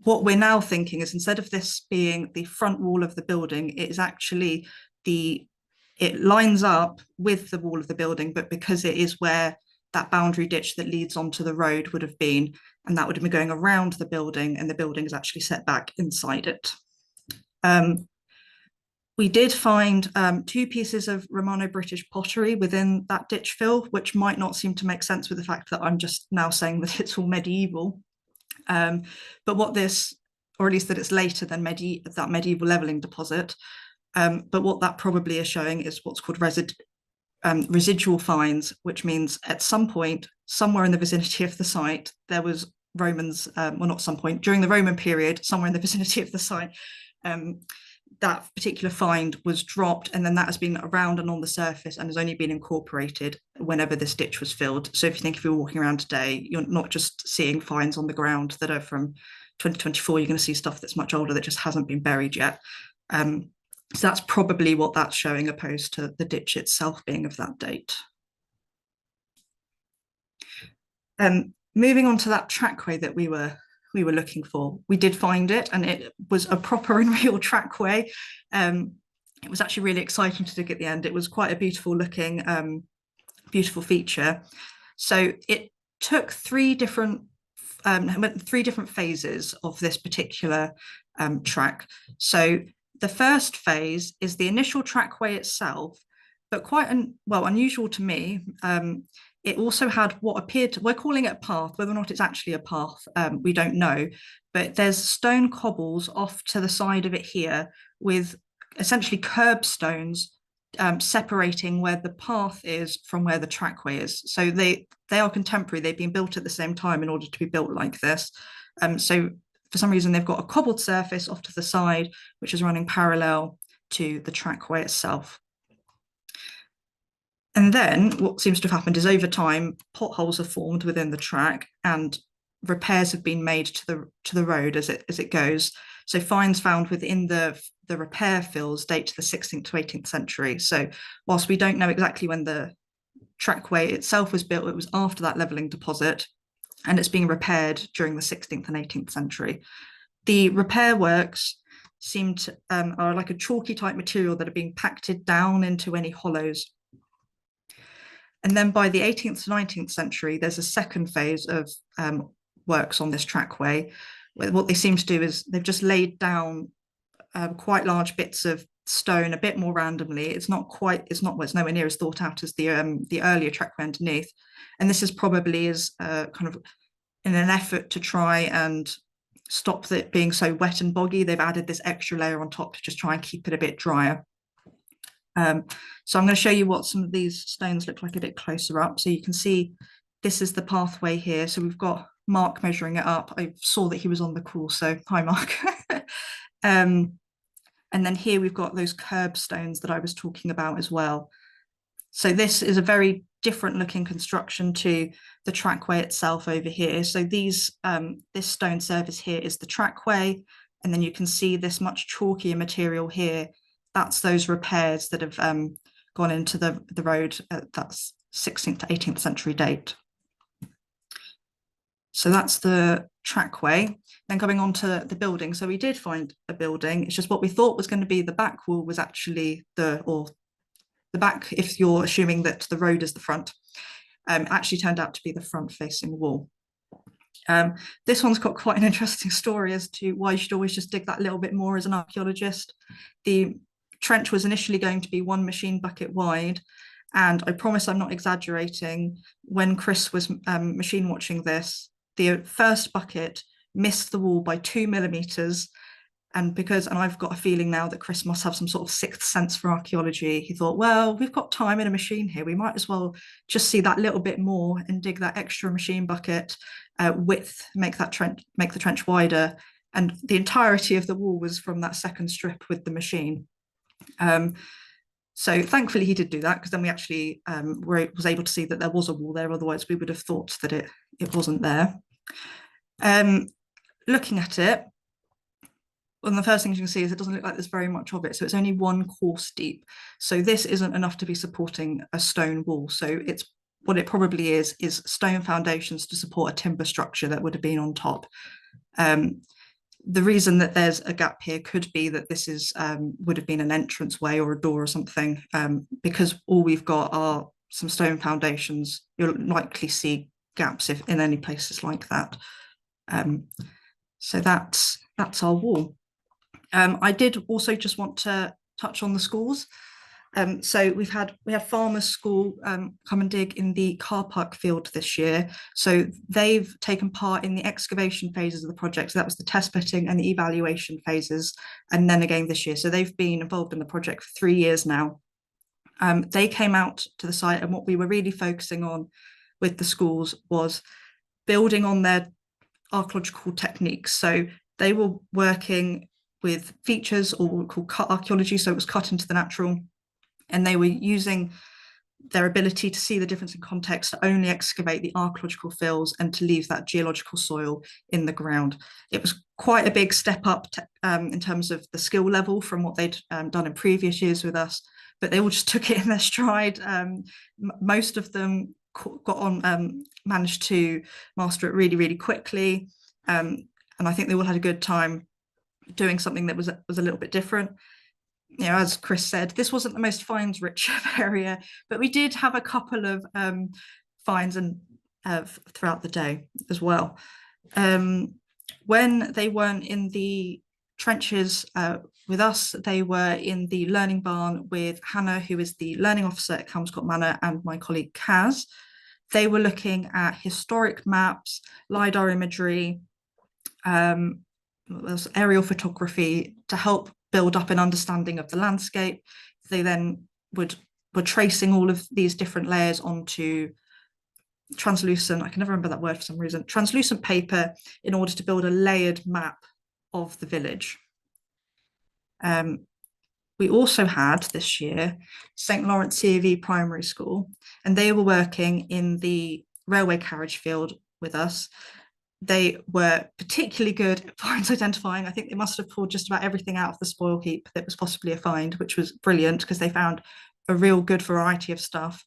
what we're now thinking is, instead of this being the front wall of the building, it is actually it lines up with the wall of the building, but because it is where that boundary ditch that leads onto the road would have been, and that would have been going around the building, and the building is actually set back inside it. We did find 2 pieces of Romano-British pottery within that ditch fill, which might not seem to make sense with the fact that I'm just now saying that it's all medieval. But what this, or at least that it's later than that medieval levelling deposit, but what that probably is showing is what's called residual finds, which means at some point, somewhere in the vicinity of the site, there was Romans, well, not some point, during the Roman period, somewhere in the vicinity of the site, that particular find was dropped, and then that has been around and on the surface and has only been incorporated whenever this ditch was filled. So if you're walking around today, you're not just seeing finds on the ground that are from 2024, you're going to see stuff that's much older that just hasn't been buried yet. So that's probably what that's showing, opposed to the ditch itself being of that date. Moving on to that trackway that we were looking for, we did find it, and it was a proper and real trackway. It was actually really exciting to dig at the end. It was quite a beautiful looking, beautiful feature. So it took three different phases of this particular track. So the first phase is the initial trackway itself, but quite unusual to me. It also had what appeared to, we're calling it a path, whether or not it's actually a path, we don't know, but there's stone cobbles off to the side of it here with essentially curbstones separating where the path is from where the trackway is. So they are contemporary, they've been built at the same time in order to be built like this. So for some reason, they've got a cobbled surface off to the side, which is running parallel to the trackway itself. And then what seems to have happened is, over time, potholes have formed within the track and repairs have been made to the road as it goes. So finds found within the repair fills date to the 16th to 18th century. So whilst we don't know exactly when the trackway itself was built, it was after that levelling deposit, and it's being repaired during the 16th and 18th century. The repair works are like a chalky type material that are being packed down into any hollows. And then by the 18th to 19th century, there's a second phase of works on this trackway, where what they seem to do is they've just laid down quite large bits of stone a bit more randomly. It's nowhere near as thought out as the earlier trackway underneath. And this is probably kind of in an effort to try and stop it being so wet and boggy, they've added this extra layer on top to just try and keep it a bit drier. So I'm going to show you what some of these stones look like a bit closer up. So you can see this is the pathway here. So we've got Mark measuring it up. I saw that he was on the call, so hi Mark. And then here we've got those curbstones that I was talking about as well. So this is a very different looking construction to the trackway itself over here. So this stone surface here is the trackway, and then you can see this much chalkier material here. That's those repairs that have gone into the road at that 16th to 18th century date. So that's the trackway. Then going on to the building. So we did find a building. It's just what we thought was going to be the back wall was actually the back, if you're assuming that the road is the front, actually turned out to be the front facing wall. This one's got quite an interesting story as to why you should always just dig that little bit more as an archaeologist. The trench was initially going to be 1 machine bucket wide, and I promise I'm not exaggerating, when Chris was machine watching this, the first bucket missed the wall by 2 millimeters, and I've got a feeling now that Chris must have some sort of sixth sense for archaeology, he thought, well, we've got time in a machine here, we might as well just see that little bit more and dig that extra machine bucket width, make the trench wider, and the entirety of the wall was from that second strip with the machine. So thankfully he did do that, because then we actually was able to see that there was a wall there, otherwise we would have thought that it wasn't there. Looking at it, one of the first things you can see is it doesn't look like there's very much of it, so it's only 1 course deep. So this isn't enough to be supporting a stone wall. So what it probably is stone foundations to support a timber structure that would have been on top. The reason that there's a gap here could be that this would have been an entranceway or a door or something, because all we've got are some stone foundations. You'll likely see gaps in any places like that. So that's our wall. I did also just want to touch on the schools. So we had Farmers School come and dig in the car park field this year. So they've taken part in the excavation phases of the project. So that was the test pitting and the evaluation phases, and then again this year. So they've been involved in the project for 3 years now. They came out to the site, and what we were really focusing on with the schools was building on their archaeological techniques. So they were working with features, or what we call cut archaeology, so it was cut into the natural, and they were using their ability to see the difference in context to only excavate the archaeological fills and to leave that geological soil in the ground. It was quite a big step up in terms of the skill level from what they'd done in previous years with us, but they all just took it in their stride. Most of them got on, managed to master it really, really quickly. And I think they all had a good time doing something that was a little bit different. You know, as Chris said, this wasn't the most finds rich area, but we did have a couple of finds and throughout the day as well. When they weren't in the trenches with us, they were in the learning barn with Hannah, who is the learning officer at Kelmscott Manor, and my colleague Kaz. They were looking at historic maps, LiDAR imagery, aerial photography to help build up an understanding of the landscape. They then were tracing all of these different layers onto translucent, I can never remember that word for some reason, translucent paper in order to build a layered map of the village. We also had this year St. Lawrence C.A.V. Primary School, and they were working in the railway carriage field with us. They were particularly good at finds identifying. I think they must have pulled just about everything out of the spoil heap that was possibly a find, which was brilliant because they found a real good variety of stuff.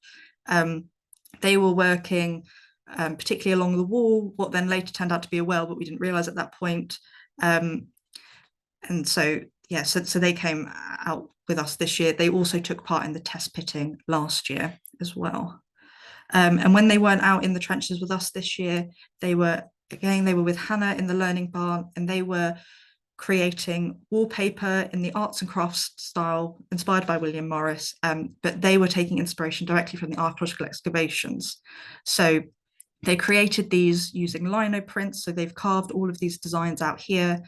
They were working particularly along the wall, what then later turned out to be a well, but we didn't realize at that point. And so, yeah, so they came out with us this year. They also took part in the test pitting last year as well. And when they weren't out in the trenches with us this year, they were with Hannah in the learning barn, and they were creating wallpaper in the arts and crafts style inspired by William Morris, but they were taking inspiration directly from the archaeological excavations. So they created these using lino prints, so they've carved all of these designs out here.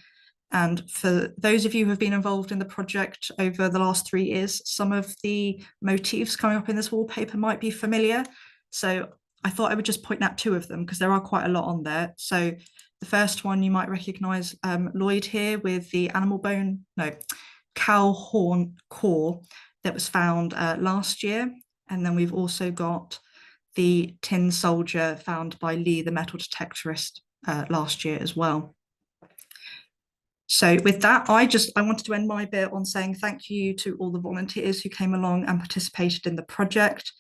And for those of you who have been involved in the project over the last 3 years, some of the motifs coming up in this wallpaper might be familiar. So I thought I would just point out 2 of them because there are quite a lot on there. So the first one you might recognise Lloyd here with the cow horn core that was found last year. And then we've also got the tin soldier found by Lee, the metal detectorist, last year as well. So with that, I wanted to end my bit on saying thank you to all the volunteers who came along and participated in the project.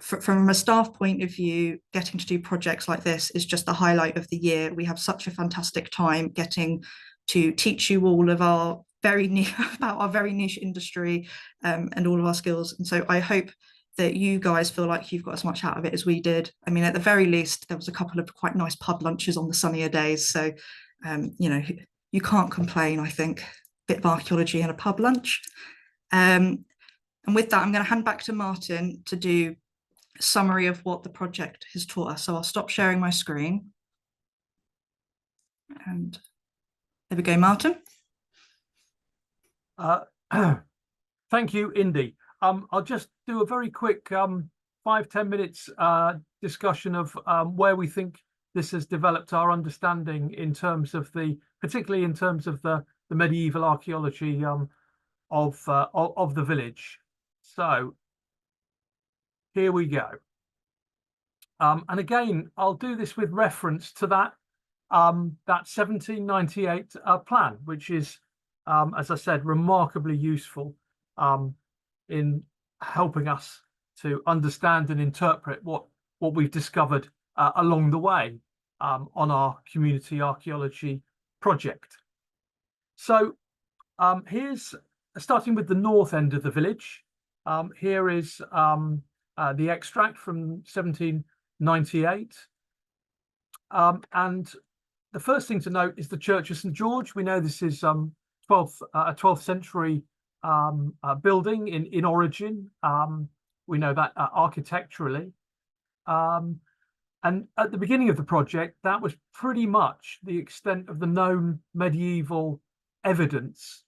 From a staff point of view, getting to do projects like this is just the highlight of the year. We have such a fantastic time getting to teach you all of our very niche industry and all of our skills. And so I hope that you guys feel like you've got as much out of it as we did. I mean, at the very least, there was a couple of quite nice pub lunches on the sunnier days. So, you know, you can't complain, I think. A bit of archaeology and a pub lunch. And with that, I'm going to hand back to Martin to do a summary of what the project has taught us. So I'll stop sharing my screen. And there we go, Martin. Thank you, Indy. I'll just do a very quick 5-10 minutes discussion of where we think this has developed our understanding in terms of particularly in terms of the medieval archaeology of the village. So here we go. And again, I'll do this with reference to that 1798 plan, which is, as I said, remarkably useful in helping us to understand and interpret what we've discovered along the way on our community archaeology project. So here's starting with the north end of the village. Here is the extract from 1798. And the first thing to note is the Church of St. George. We know this is a 12th century building in origin. We know that architecturally. And at the beginning of the project, that was pretty much the extent of the known medieval evidence.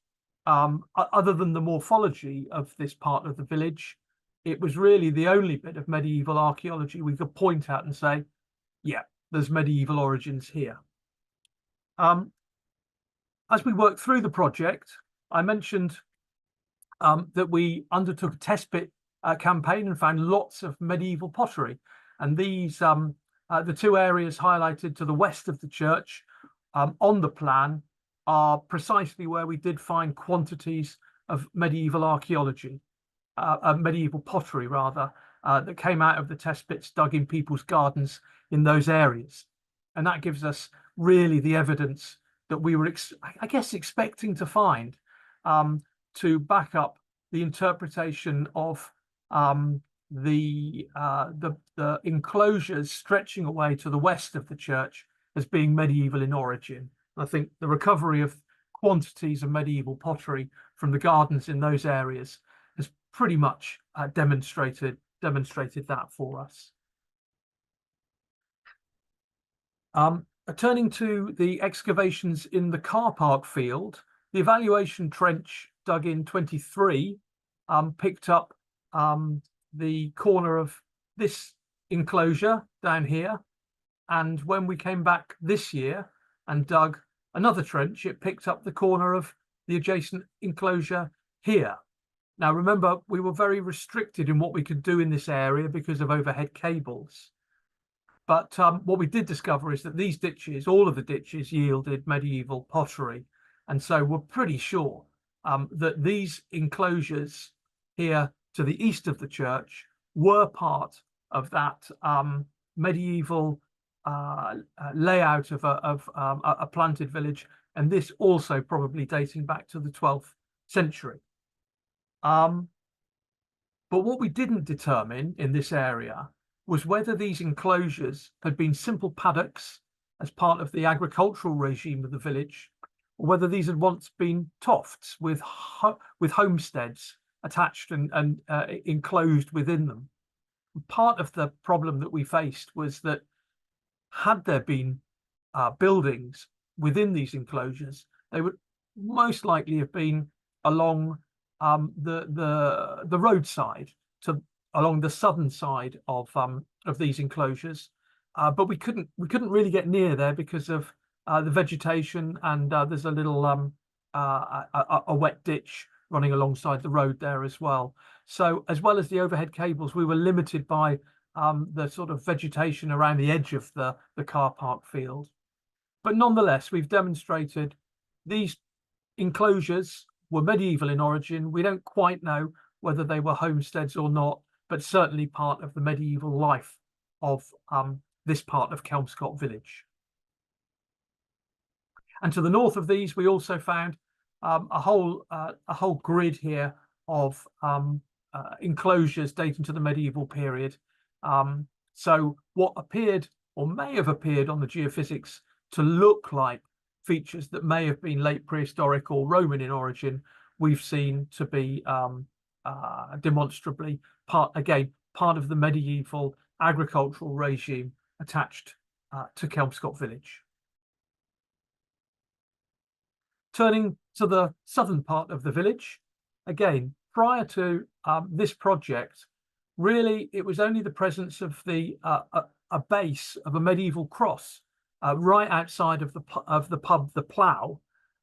Other than the morphology of this part of the village, it was really the only bit of medieval archaeology we could point out and say, yeah, there's medieval origins here. As we worked through the project, I mentioned that we undertook a test pit campaign and found lots of medieval pottery. And these, the two areas highlighted to the west of the church on the plan are precisely where we did find quantities of medieval archaeology, medieval pottery rather, that came out of the test pits dug in people's gardens in those areas. And that gives us really the evidence that we were, I guess, expecting to find to back up the interpretation of the enclosures stretching away to the west of the church as being medieval in origin. I think the recovery of quantities of medieval pottery from the gardens in those areas has pretty much demonstrated that for us. Turning to the excavations in the car park field, the evaluation trench dug in 23 picked up the corner of this enclosure down here. And when we came back this year and dug another trench, it picked up the corner of the adjacent enclosure here. Now, remember, we were very restricted in what we could do in this area because of overhead cables. But what we did discover is that these ditches, all of the ditches, yielded medieval pottery. And so we're pretty sure that these enclosures here to the east of the church were part of that medieval layout of a planted village, and this also probably dating back to the 12th century. But what we didn't determine in this area was whether these enclosures had been simple paddocks as part of the agricultural regime of the village, or whether these had once been tofts with homesteads attached and enclosed within them. Part of the problem that we faced was that had there been buildings within these enclosures, they would most likely have been along the roadside along the southern side of these enclosures, but we couldn't really get near there because of the vegetation, and there's a little a wet ditch running alongside the road there as well. So as well as the overhead cables, we were limited by the sort of vegetation around the edge of the car park field. But nonetheless, we've demonstrated these enclosures were medieval in origin. We don't quite know whether they were homesteads or not, but certainly part of the medieval life of this part of Kelmscott village. And to the north of these, we also found a whole grid here of enclosures dating to the medieval period. So what appeared or may have appeared on the geophysics to look like features that may have been late prehistoric or Roman in origin, we've seen to be demonstrably part of the medieval agricultural regime attached to Kelmscott village. Turning to the southern part of the village, again, prior to this project, really it was only the presence of a base of a medieval cross right outside of the pub, the Plough,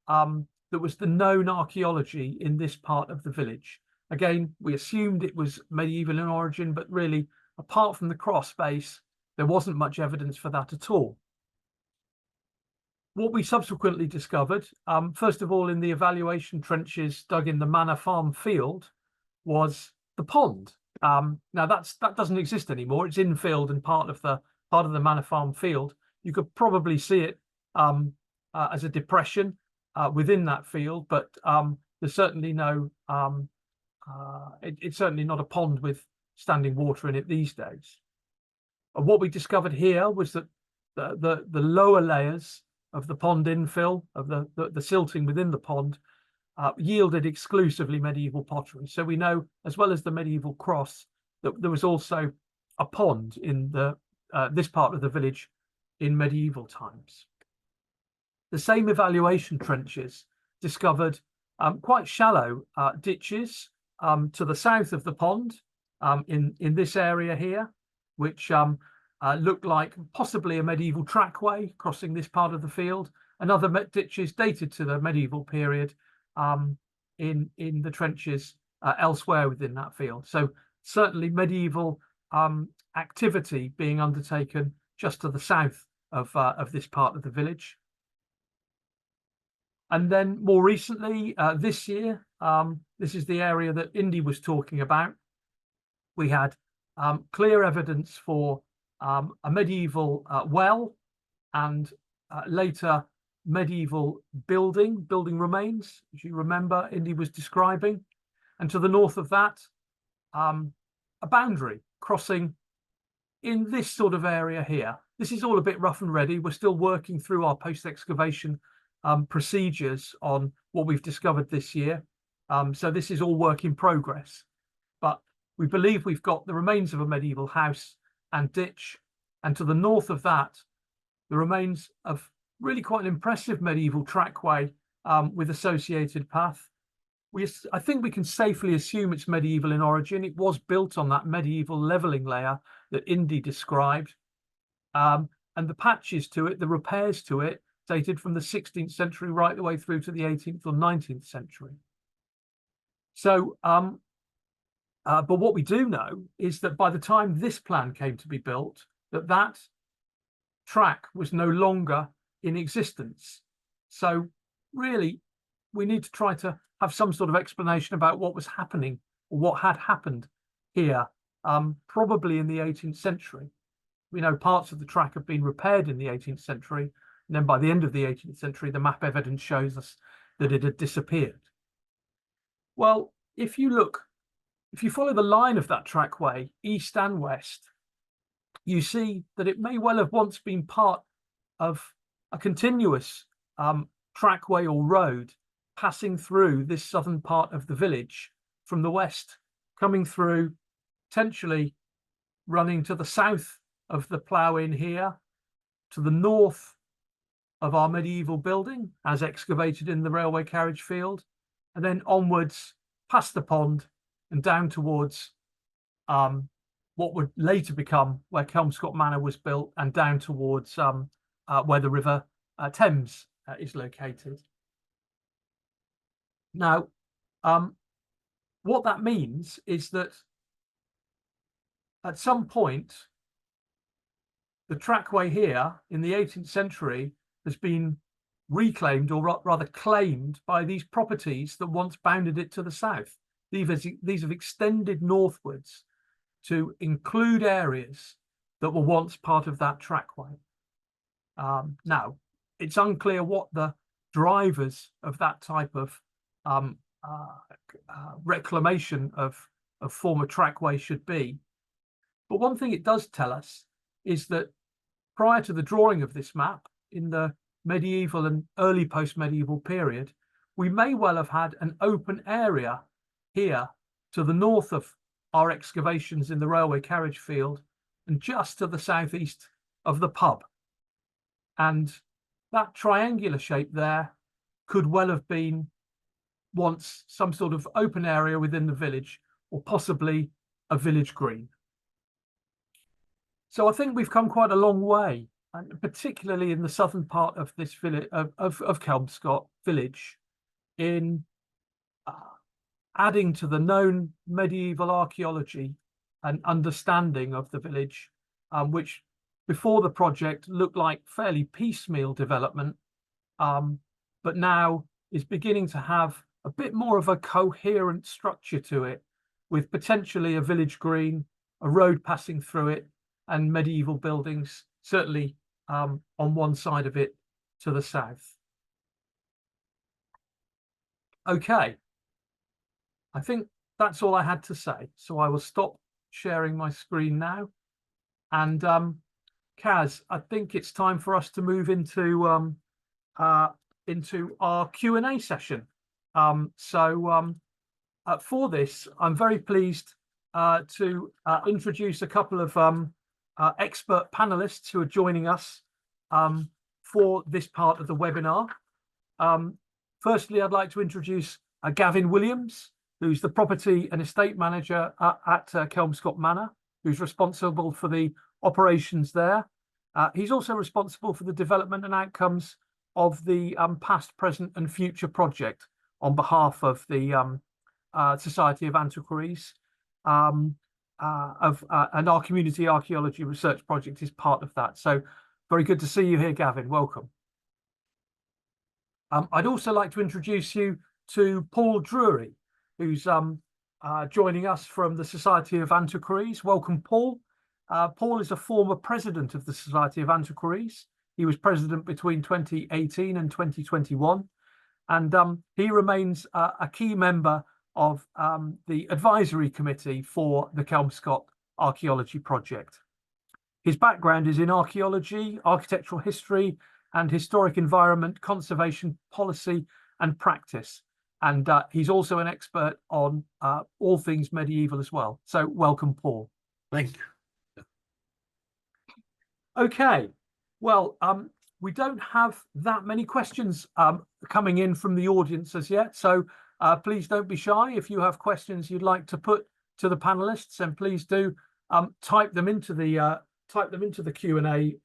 that was the known archaeology in this part of the village. Again, we assumed it was medieval in origin, but really, apart from the cross base, there wasn't much evidence for that at all. What we subsequently discovered, first of all, in the evaluation trenches dug in the Manor farm field, was the pond. Now that doesn't exist anymore. It's infilled and part of the Manor farm field. You could probably see it as a depression within that field, but there's certainly no. It's certainly not a pond with standing water in it these days. And what we discovered here was that the lower layers of the pond infill, of the silting within the pond, yielded exclusively medieval pottery. So we know, as well as the medieval cross, that there was also a pond in this part of the village in medieval times. The same evaluation trenches discovered quite shallow ditches to the south of the pond in this area here, which looked like possibly a medieval trackway crossing this part of the field, and other ditches dated to the medieval period in the trenches elsewhere within that field. So certainly medieval activity being undertaken just to the south of this part of the village. And then more recently, this year, this is the area that Indy was talking about. We had clear evidence for a medieval well and later medieval building remains, as you remember Indy was describing. And to the north of that, a boundary crossing in this sort of area here. This is all a bit rough and ready. We're still working through our post-excavation procedures on what we've discovered this year. So this is all work in progress. But we believe we've got the remains of a medieval house and ditch. And to the north of that, the remains of really quite an impressive medieval trackway with associated path. I think we can safely assume it's medieval in origin. It was built on that medieval levelling layer that Indy described. And the patches to it, the repairs to it, dated from the 16th century right the way through to the 18th or 19th century. So, but what we do know is that by the time this plan came to be built, that track was no longer in existence. So really, we need to try to have some sort of explanation about what was happening or what had happened here, probably in the 18th century. We know parts of the track have been repaired in the 18th century, and then by the end of the 18th century, the map evidence shows us that it had disappeared. Well, if you follow the line of that trackway, east and west, you see that it may well have once been part of a continuous trackway or road passing through this southern part of the village from the west, coming through, potentially running to the south of the plough in here, to the north of our medieval building as excavated in the railway carriage field, and then onwards past the pond and down towards what would later become where Kelmscott Manor was built, and down towards where the river Thames is located. Now, what that means is that at some point, the trackway here in the 18th century has been reclaimed, or rather claimed, by these properties that once bounded it to the south. These have extended northwards to include areas that were once part of that trackway. Now, it's unclear what the drivers of that type of reclamation of former trackway should be. But one thing it does tell us is that prior to the drawing of this map in the medieval and early post-medieval period, we may well have had an open area here to the north of our excavations in the railway carriage field and just to the southeast of the pub. And that triangular shape there could well have been once some sort of open area within the village, or possibly a village green. So I think we've come quite a long way, and particularly in the southern part of this village of Kelmscott village, in adding to the known medieval archaeology and understanding of the village, which before the project looked like fairly piecemeal development, but now is beginning to have a bit more of a coherent structure to it, with potentially a village green, a road passing through it, and medieval buildings, certainly on one side of it to the south. Okay, I think that's all I had to say. So I will stop sharing my screen now. And Kaz, I think it's time for us to move into our Q&A session. For this, I'm very pleased to introduce a couple of expert panelists who are joining us for this part of the webinar. Firstly, I'd like to introduce Gavin Williams, who's the property and estate manager at Kelmscott Manor, who's responsible for the operations there. He's also responsible for the development and outcomes of the past, present and future project on behalf of the Society of Antiquaries, and our Community Archaeology Research Project is part of that. So very good to see you here, Gavin. Welcome. I'd also like to introduce you to Paul Drury, who's joining us from the Society of Antiquaries. Welcome, Paul. Paul is a former president of the Society of Antiquaries. He was president between 2018 and 2021, and he remains a key member of the advisory committee for the Kelmscott Archaeology Project. His background is in archaeology, architectural history, and historic environment, conservation policy and practice. And he's also an expert on all things medieval as well. So welcome, Paul. Thank you. Okay, well, we don't have that many questions coming in from the audience as yet. So please don't be shy. If you have questions you'd like to put to the panelists, then please do type them into the Q&A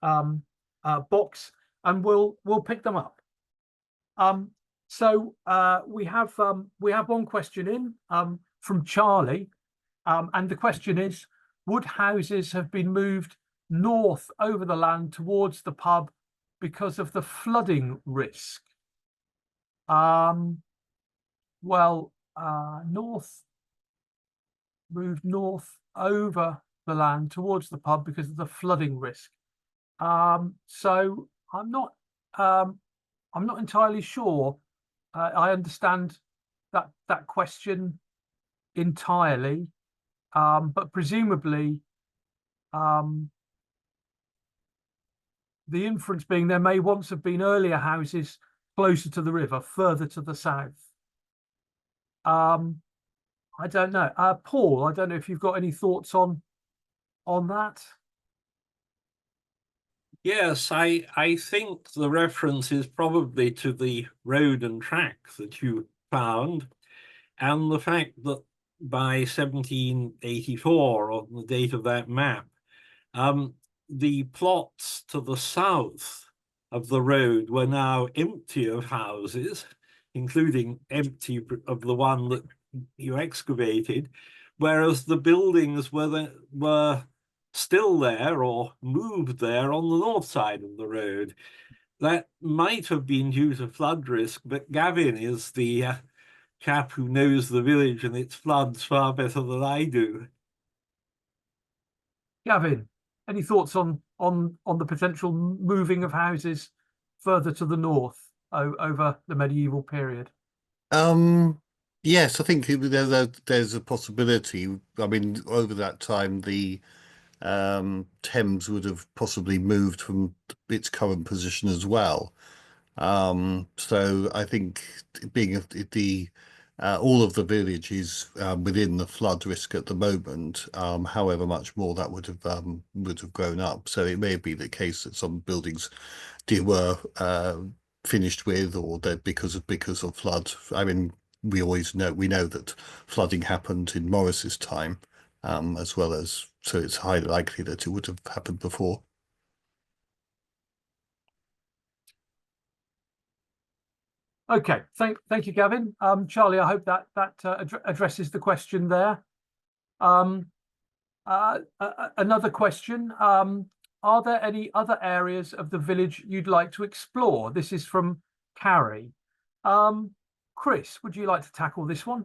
box, and we'll pick them up. So we have one question in from Charlie, and the question is: would houses have been moved north over the land towards the pub because of the flooding risk? Moved north over the land towards the pub because of the flooding risk. So I'm not entirely sure. I understand that question entirely, but presumably the inference being there may once have been earlier houses closer to the river, further to the south. I don't know. Paul, I don't know if you've got any thoughts on that. Yes, I think the reference is probably to the road and track that you found, and the fact that by 1784, on the date of that map, the plots to the south of the road were now empty of houses, including empty of the one that you excavated, whereas the buildings were still there or moved there on the north side of the road. That might have been due to flood risk, but Gavin is the chap who knows the village and its floods far better than I do. Gavin, any thoughts on the potential moving of houses further to the north over the medieval period? Yes, I think there's a possibility. I mean, over that time, the Thames would have possibly moved from its current position as well. So I think being all of the village is within the flood risk at the moment, however much more that would have grown up. So it may be the case that some buildings were finished with, or that because of flood. I mean, we know that flooding happened in Morris's time, as well as, so it's highly likely that it would have happened before. Okay, thank you, Gavin. Charlie, I hope that addresses the question there. Another question: are there any other areas of the village you'd like to explore? This is from Carrie. Chris, would you like to tackle this one?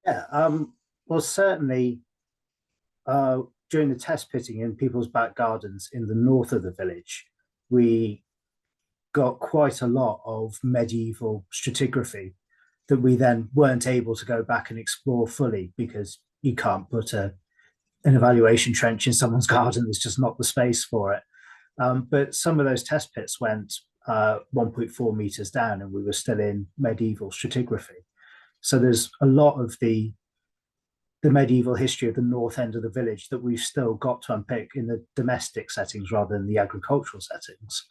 Yeah, well, certainly during the test pitting in people's back gardens in the north of the village, we got quite a lot of medieval stratigraphy that we then weren't able to go back and explore fully, because you can't put an evaluation trench in someone's garden. There's just not the space for it. But some of those test pits went 1.4 meters down, and we were still in medieval stratigraphy. So there's a lot of the medieval history of the north end of the village that we've still got to unpick in the domestic settings rather than the agricultural settings.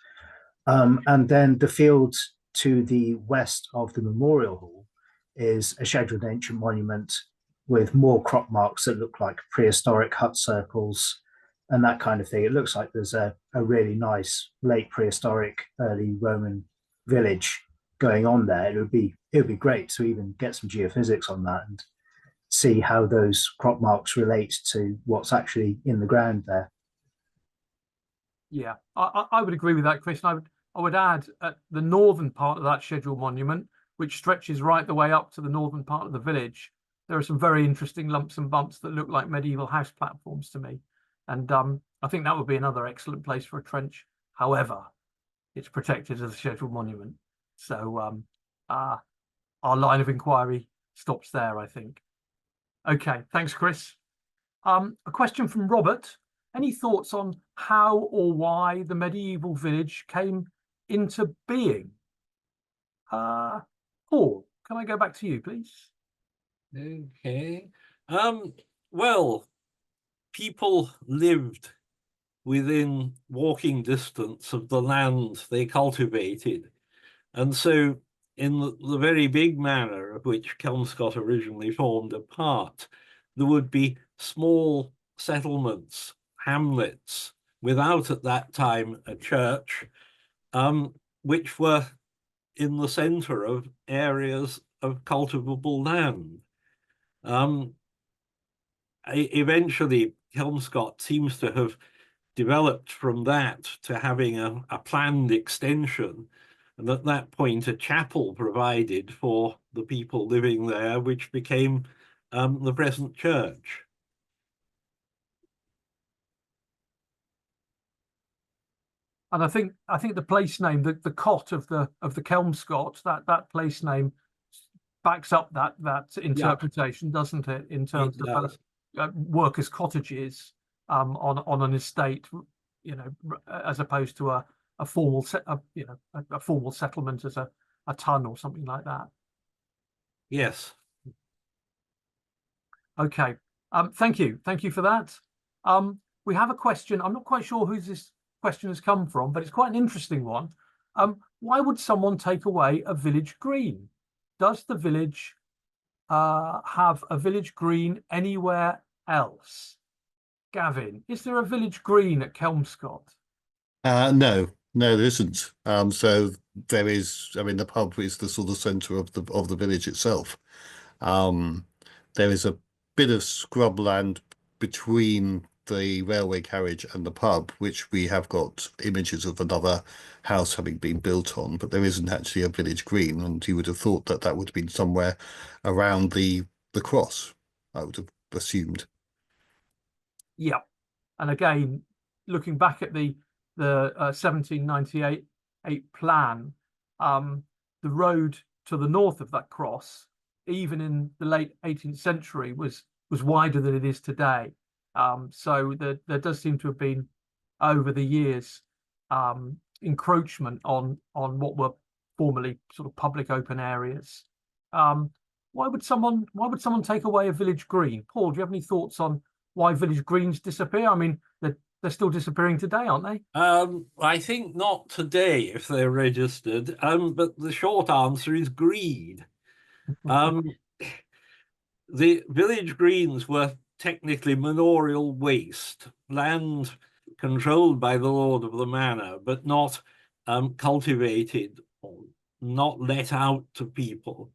And then the field to the west of the Memorial Hall is a scheduled ancient monument with more crop marks that look like prehistoric hut circles, and that kind of thing. It looks like there's a really nice late prehistoric, early Roman village going on there. It would be great to even get some geophysics on that and see how those crop marks relate to what's actually in the ground there. Yeah, I would agree with that, Chris. And I would add at the northern part of that scheduled monument, which stretches right the way up to the northern part of the village, there are some very interesting lumps and bumps that look like medieval house platforms to me. And I think that would be another excellent place for a trench. However, it's protected as a scheduled monument. So our line of inquiry stops there, I think. Okay, thanks, Chris. A question from Robert. Any thoughts on how or why the medieval village came into being? Paul, can I go back to you, please? Okay. Well, people lived within walking distance of the land they cultivated. And so in the very big manor of which Kelmscott originally formed a part, there would be small settlements, hamlets, without at that time a church, which were in the centre of areas of cultivable land. Eventually, Kelmscott seems to have developed from that to having a planned extension, and at that point a chapel provided for the people living there, which became the present church. And I think the place name, the cot of the Kelmscott, that place name backs up that interpretation, doesn't it? In terms of workers' cottages on an estate, you know, as opposed to a formal a formal settlement as a ton or something like that. Yes. Okay. Thank you for that. We have a question. I'm not quite sure who's this question has come from, but it's quite an interesting one. Why would someone take away a village green? Does the village have a village green anywhere else? Gavin, is there a village green at Kelmscott? No, there isn't. So there is. I mean, the pub is the sort of centre of the village itself. There is a bit of scrubland between the railway carriage and the pub, which we have got images of another house having been built on, but there isn't actually a village green, and you would have thought that that would have been somewhere around the cross, I would have assumed. Yeah, and again, looking back at the 1798 plan, the road to the north of that cross, even in the late 18th century, was wider than it is today. So there does seem to have been, over the years, encroachment on what were formerly sort of public open areas. Why would someone take away a village green? Paul, do you have any thoughts on why village greens disappear? I mean, they're still disappearing today, aren't they? I think not today if they're registered, but the short answer is greed. The village greens were technically manorial waste, land controlled by the lord of the manor, but not cultivated or not let out to people.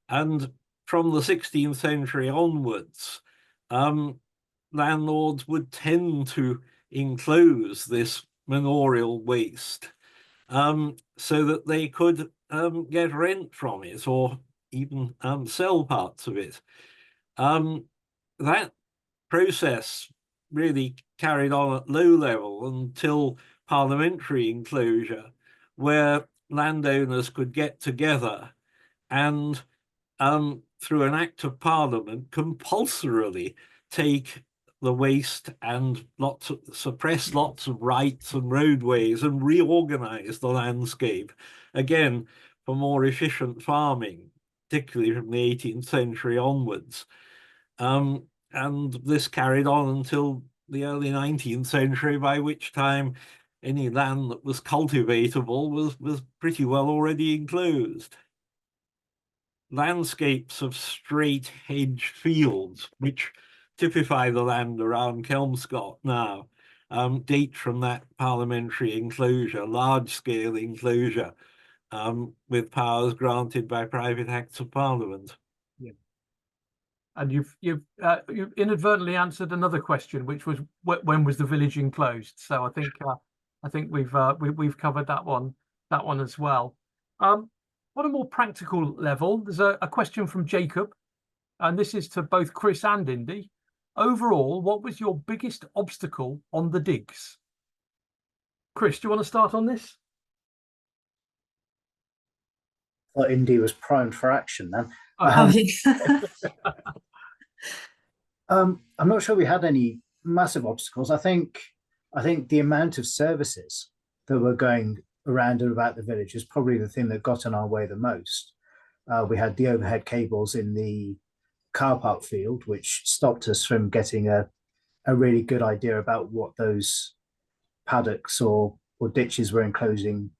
And from the 16th century onwards, landlords would tend to enclose this manorial waste so that they could get rent from it or even sell parts of it. That process really carried on at low level until parliamentary enclosure, where landowners could get together and through an act of parliament compulsorily take the waste and suppress lots of rights and roadways and reorganize the landscape, again, for more efficient farming, particularly from the 18th century onwards. And this carried on until the early 19th century, by which time any land that was cultivatable was pretty well already enclosed. Landscapes of straight hedged fields, which typify the land around Kelmscott now, date from that parliamentary enclosure, large-scale enclosure, with powers granted by private acts of parliament. Yeah. And you've inadvertently answered another question, which was when was the village enclosed? So I think we've covered that one as well. On a more practical level, there's a question from Jacob, and this is to both Chris and Indie. Overall, what was your biggest obstacle on the digs? Chris, do you want to start on this? Well, Indie was primed for action then. I'm not sure we had any massive obstacles. I think the amount of services that were going around and about the village is probably the thing that got in our way the most. We had the overhead cables in the car park field, which stopped us from getting a really good idea about what those paddocks or ditches were enclosing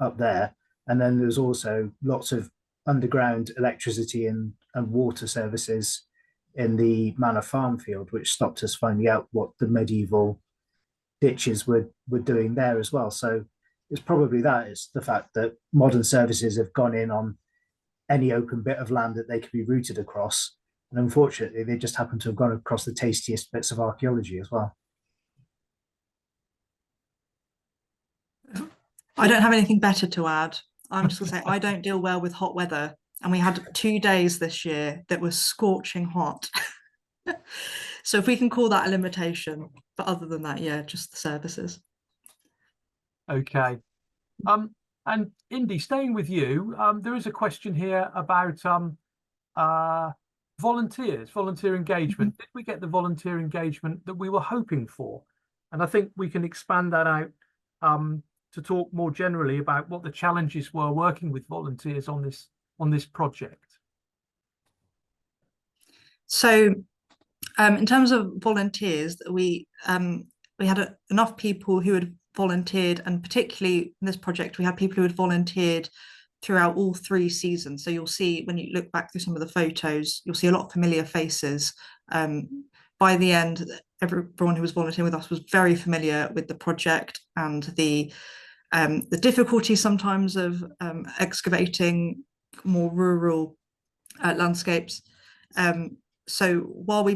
up there. And then there's also lots of underground electricity and water services in the Manor farm field, which stopped us finding out what the medieval ditches were doing there as well. So it's probably that. It's the fact that modern services have gone in on any open bit of land that they could be routed across. And unfortunately, they just happen to have gone across the tastiest bits of archaeology as well. I don't have anything better to add. I'm just going to say I don't deal well with hot weather. And we had 2 days this year that were scorching hot. So if we can call that a limitation, but other than that, yeah, just the services. Okay. And Indie, staying with you, there is a question here about volunteer engagement. Did we get the volunteer engagement that we were hoping for? And I think we can expand that out to talk more generally about what the challenges were working with volunteers on this project. So in terms of volunteers, we had enough people who had volunteered, and particularly in this project we had people who had volunteered throughout all 3 seasons. So you'll see when you look back through some of the photos, you'll see a lot of familiar faces. By the end, everyone who was volunteering with us was very familiar with the project and the difficulty sometimes of excavating more rural landscapes. So while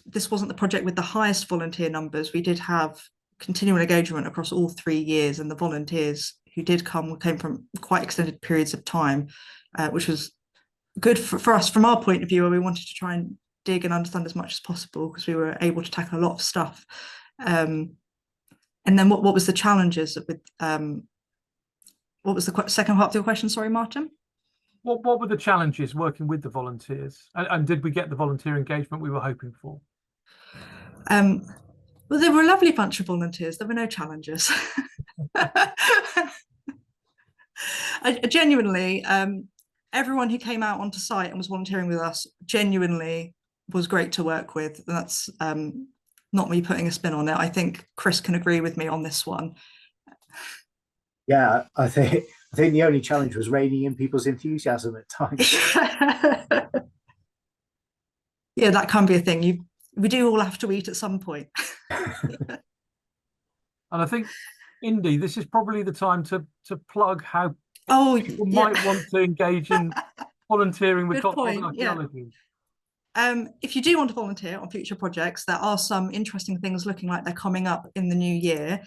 this wasn't the project with the highest volunteer numbers, we did have continual engagement across all 3 years, and the volunteers who did came from quite extended periods of time, which was good for us from our point of view, where we wanted to try and dig and understand as much as possible, because we were able to tackle a lot of stuff. And then what was the challenges with what was the second part of your question? Sorry, Martin. What were the challenges working with the volunteers, and did we get the volunteer engagement we were hoping for? Well, they were a lovely bunch of volunteers. There were no challenges. Genuinely, everyone who came out onto site and was volunteering with us genuinely was great to work with. That's not me putting a spin on it. I think Chris can agree with me on this one. Yeah, I think the only challenge was reining in people's enthusiasm at times. Yeah, that can be a thing. We do all have to eat at some point. And I think, Indie, this is probably the time to plug how people might want to engage in volunteering with Cotswold Archaeology. If you do want to volunteer on future projects, there are some interesting things looking like they're coming up in the new year.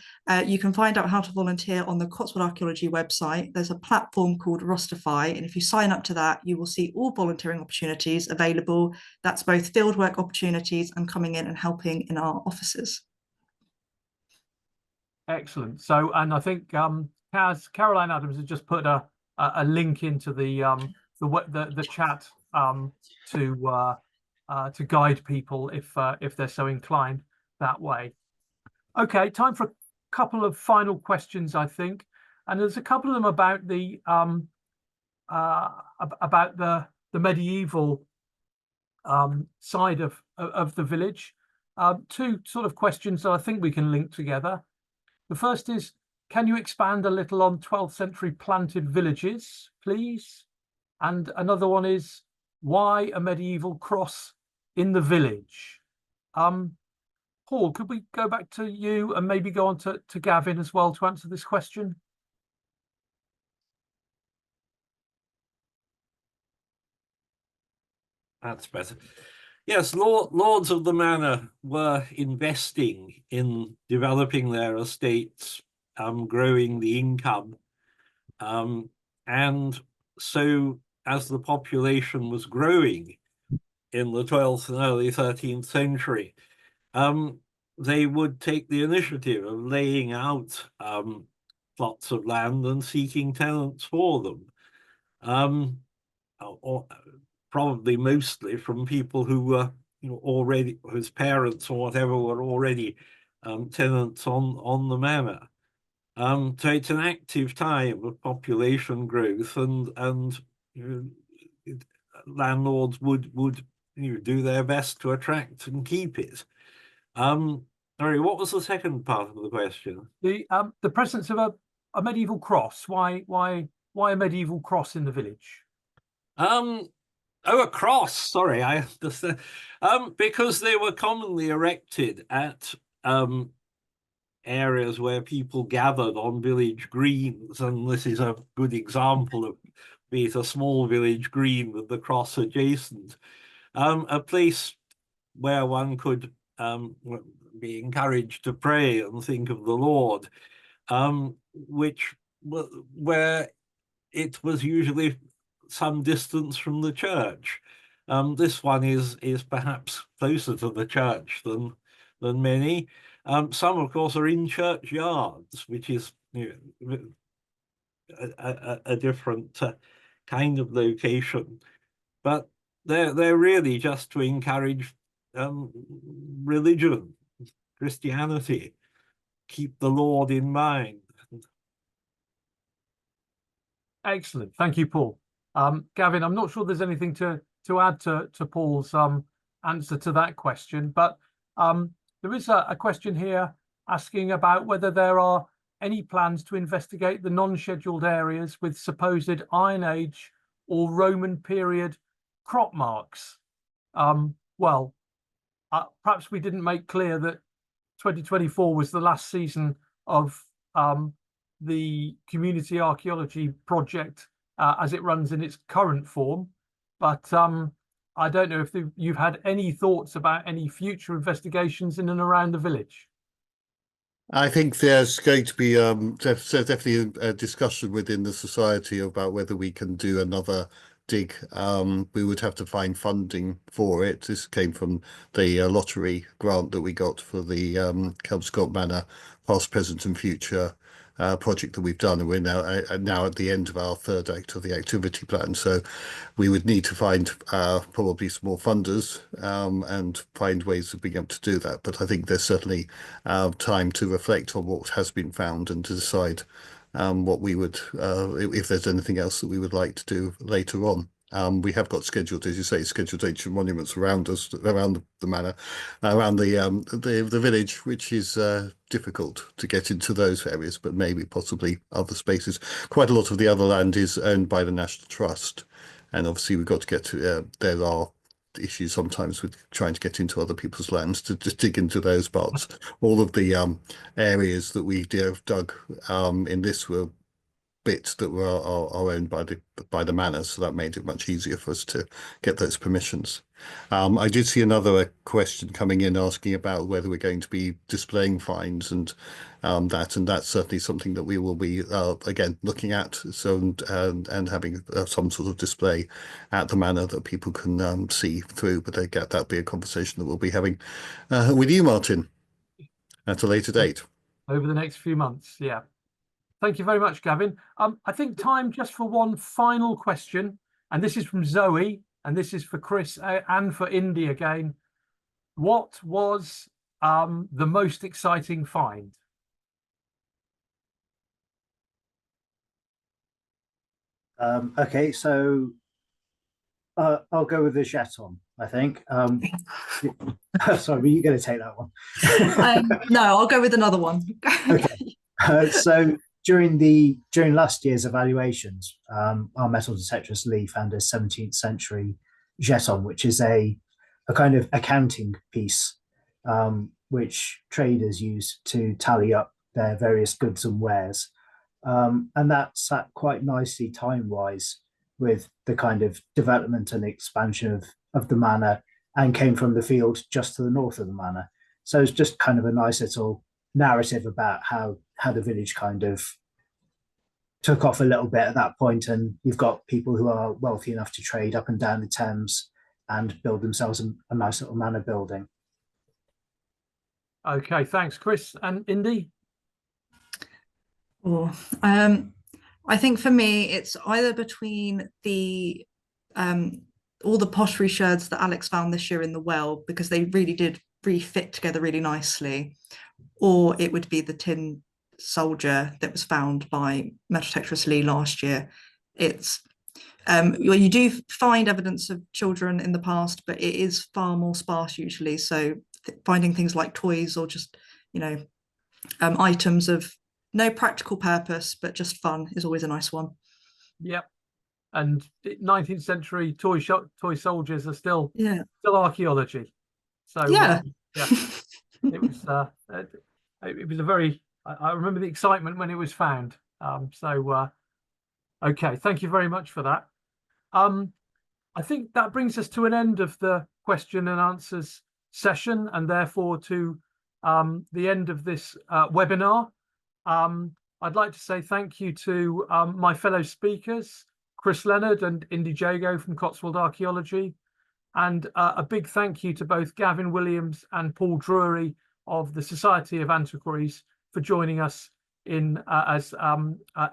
You can find out how to volunteer on the Cotswold Archaeology website. There's a platform called Rostify, and if you sign up to that, you will see all volunteering opportunities available. That's both fieldwork opportunities and coming in and helping in our offices. Excellent. So, and I think Caroline Adams has just put a link into the chat to guide people if they're so inclined that way. Okay, time for a couple of final questions, I think, and there's a couple of them about the medieval side of the village. 2 sort of questions that I think we can link together. The first is, can you expand a little on 12th century planted villages, please? And another one is, why a medieval cross in the village? Paul, could we go back to you and maybe go on to Gavin as well to answer this question? That's better. Yes, lords of the manor were investing in developing their estates, growing the income. And so as the population was growing in the 12th and early 13th century, they would take the initiative of laying out plots of land and seeking tenants for them. Or probably mostly from people who were, already, whose parents or whatever were already tenants on the manor. So it's an active time of population growth, and landlords would do their best to attract and keep it. Sorry, what was the second part of the question? The presence of a medieval cross. Why a medieval cross in the village? Oh, a cross. Sorry, I understand. Because they were commonly erected at areas where people gathered on village greens, and this is a good example of, be it a small village green with the cross adjacent, a place where one could be encouraged to pray and think of the Lord, where it was usually some distance from the church. This one is perhaps closer to the church than many. Some, of course, are in churchyards, which is a different kind of location. But they're really just to encourage religion, Christianity, keep the Lord in mind. Excellent, thank you, Paul. Gavin, I'm not sure there's anything to add to Paul's answer to that question, but there is a question here asking about whether there are any plans to investigate the non-scheduled areas with supposed Iron Age or Roman period crop marks. Well, perhaps we didn't make clear that 2024 was the last season of the Community Archaeology Project as it runs in its current form, but I don't know if you've had any thoughts about any future investigations in and around the village. I think there's going to be there's definitely a discussion within the society about whether we can do another dig. We would have to find funding for it. This came from the lottery grant that we got for the Kelmscott Manor Past, Present and Future project that we've done, and we're now at the end of our third act of the activity plan. So we would need to find probably some more funders and find ways of being able to do that. But I think there's certainly time to reflect on what has been found and to decide what we would, if there's anything else that we would like to do later on. We have got scheduled, as you say, scheduled ancient monuments around us, around the manor, around the village, which is difficult to get into those areas, but maybe possibly other spaces. Quite a lot of the other land is owned by the National Trust, and obviously we've got to get to. There are issues sometimes with trying to get into other people's lands to just dig into those parts. All of the areas that we dug in this were bits that were are owned by the manor, so that made it much easier for us to get those permissions. I did see another question coming in asking about whether we're going to be displaying finds and that's certainly something that we will be again looking at. So and having some sort of display at the manor that people can see through. But that'll be a conversation that we'll be having with you, Martin, at a later date over the next few months. Yeah. Thank you very much, Gavin. I think time just for one final question, and this is from Zoe, and this is for Chris and for Indy again. What was the most exciting find? Okay, so I'll go with the 𝗄𝗲𝗯𝗶, I think. Sorry, were you going to take that one? No, I'll go with another one. Okay. So during last year's evaluations, our metal detectorist Lee found a 17th century 𝗄𝗲𝗯𝗶, which is a kind of accounting piece, which traders use to tally up their various goods and wares. And that sat quite nicely time-wise with the kind of development and expansion of the manor, and came from the field just to the north of the manor. So it's just kind of a nice little narrative about how the village kind of took off a little bit at that point, and you've got people who are wealthy enough to trade up and down the Thames and build themselves a nice little manor building. Okay, thanks, Chris and Indy. Oh, I think for me, it's either between the all the pottery sherds that Alex found this year in the well, because they really did fit together really nicely, or it would be the tin soldier that was found by 𝗵𝗲𝗱𝗀𝗀𝗃 last year. It's well, you do find evidence of children in the past, but it is far more sparse usually. So finding things like toys or just, you know, items of no practical purpose but just fun is always a nice one. Yep. And 19th century toy soldiers are still archaeology. So yeah, it was a very, I remember the excitement when it was found. Okay, thank you very much for that. I think that brings us to an end of the question and answers session, and therefore to the end of this webinar. I'd like to say thank you to my fellow speakers, Chris Leonard and Indie Jago from Cotswold Archaeology, and a big thank you to both Gavin Williams and Paul Drury of the Society of Antiquaries for joining us in as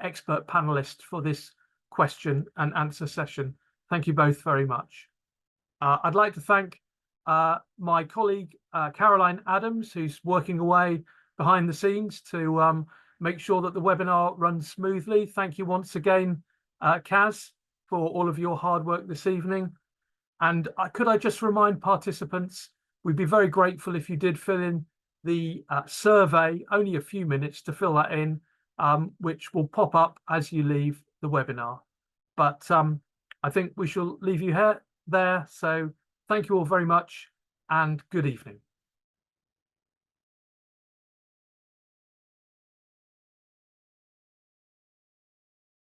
expert panelists for this question and answer session. Thank you both very much. I'd like to thank my colleague Caroline Adams, who's working away behind the scenes to make sure that the webinar runs smoothly. Thank you once again, Kaz, for all of your hard work this evening. And could I just remind participants, we'd be very grateful if you did fill in the survey, only a few minutes to fill that in, which will pop up as you leave the webinar. But I think we shall leave you there. So thank you all very much and good evening.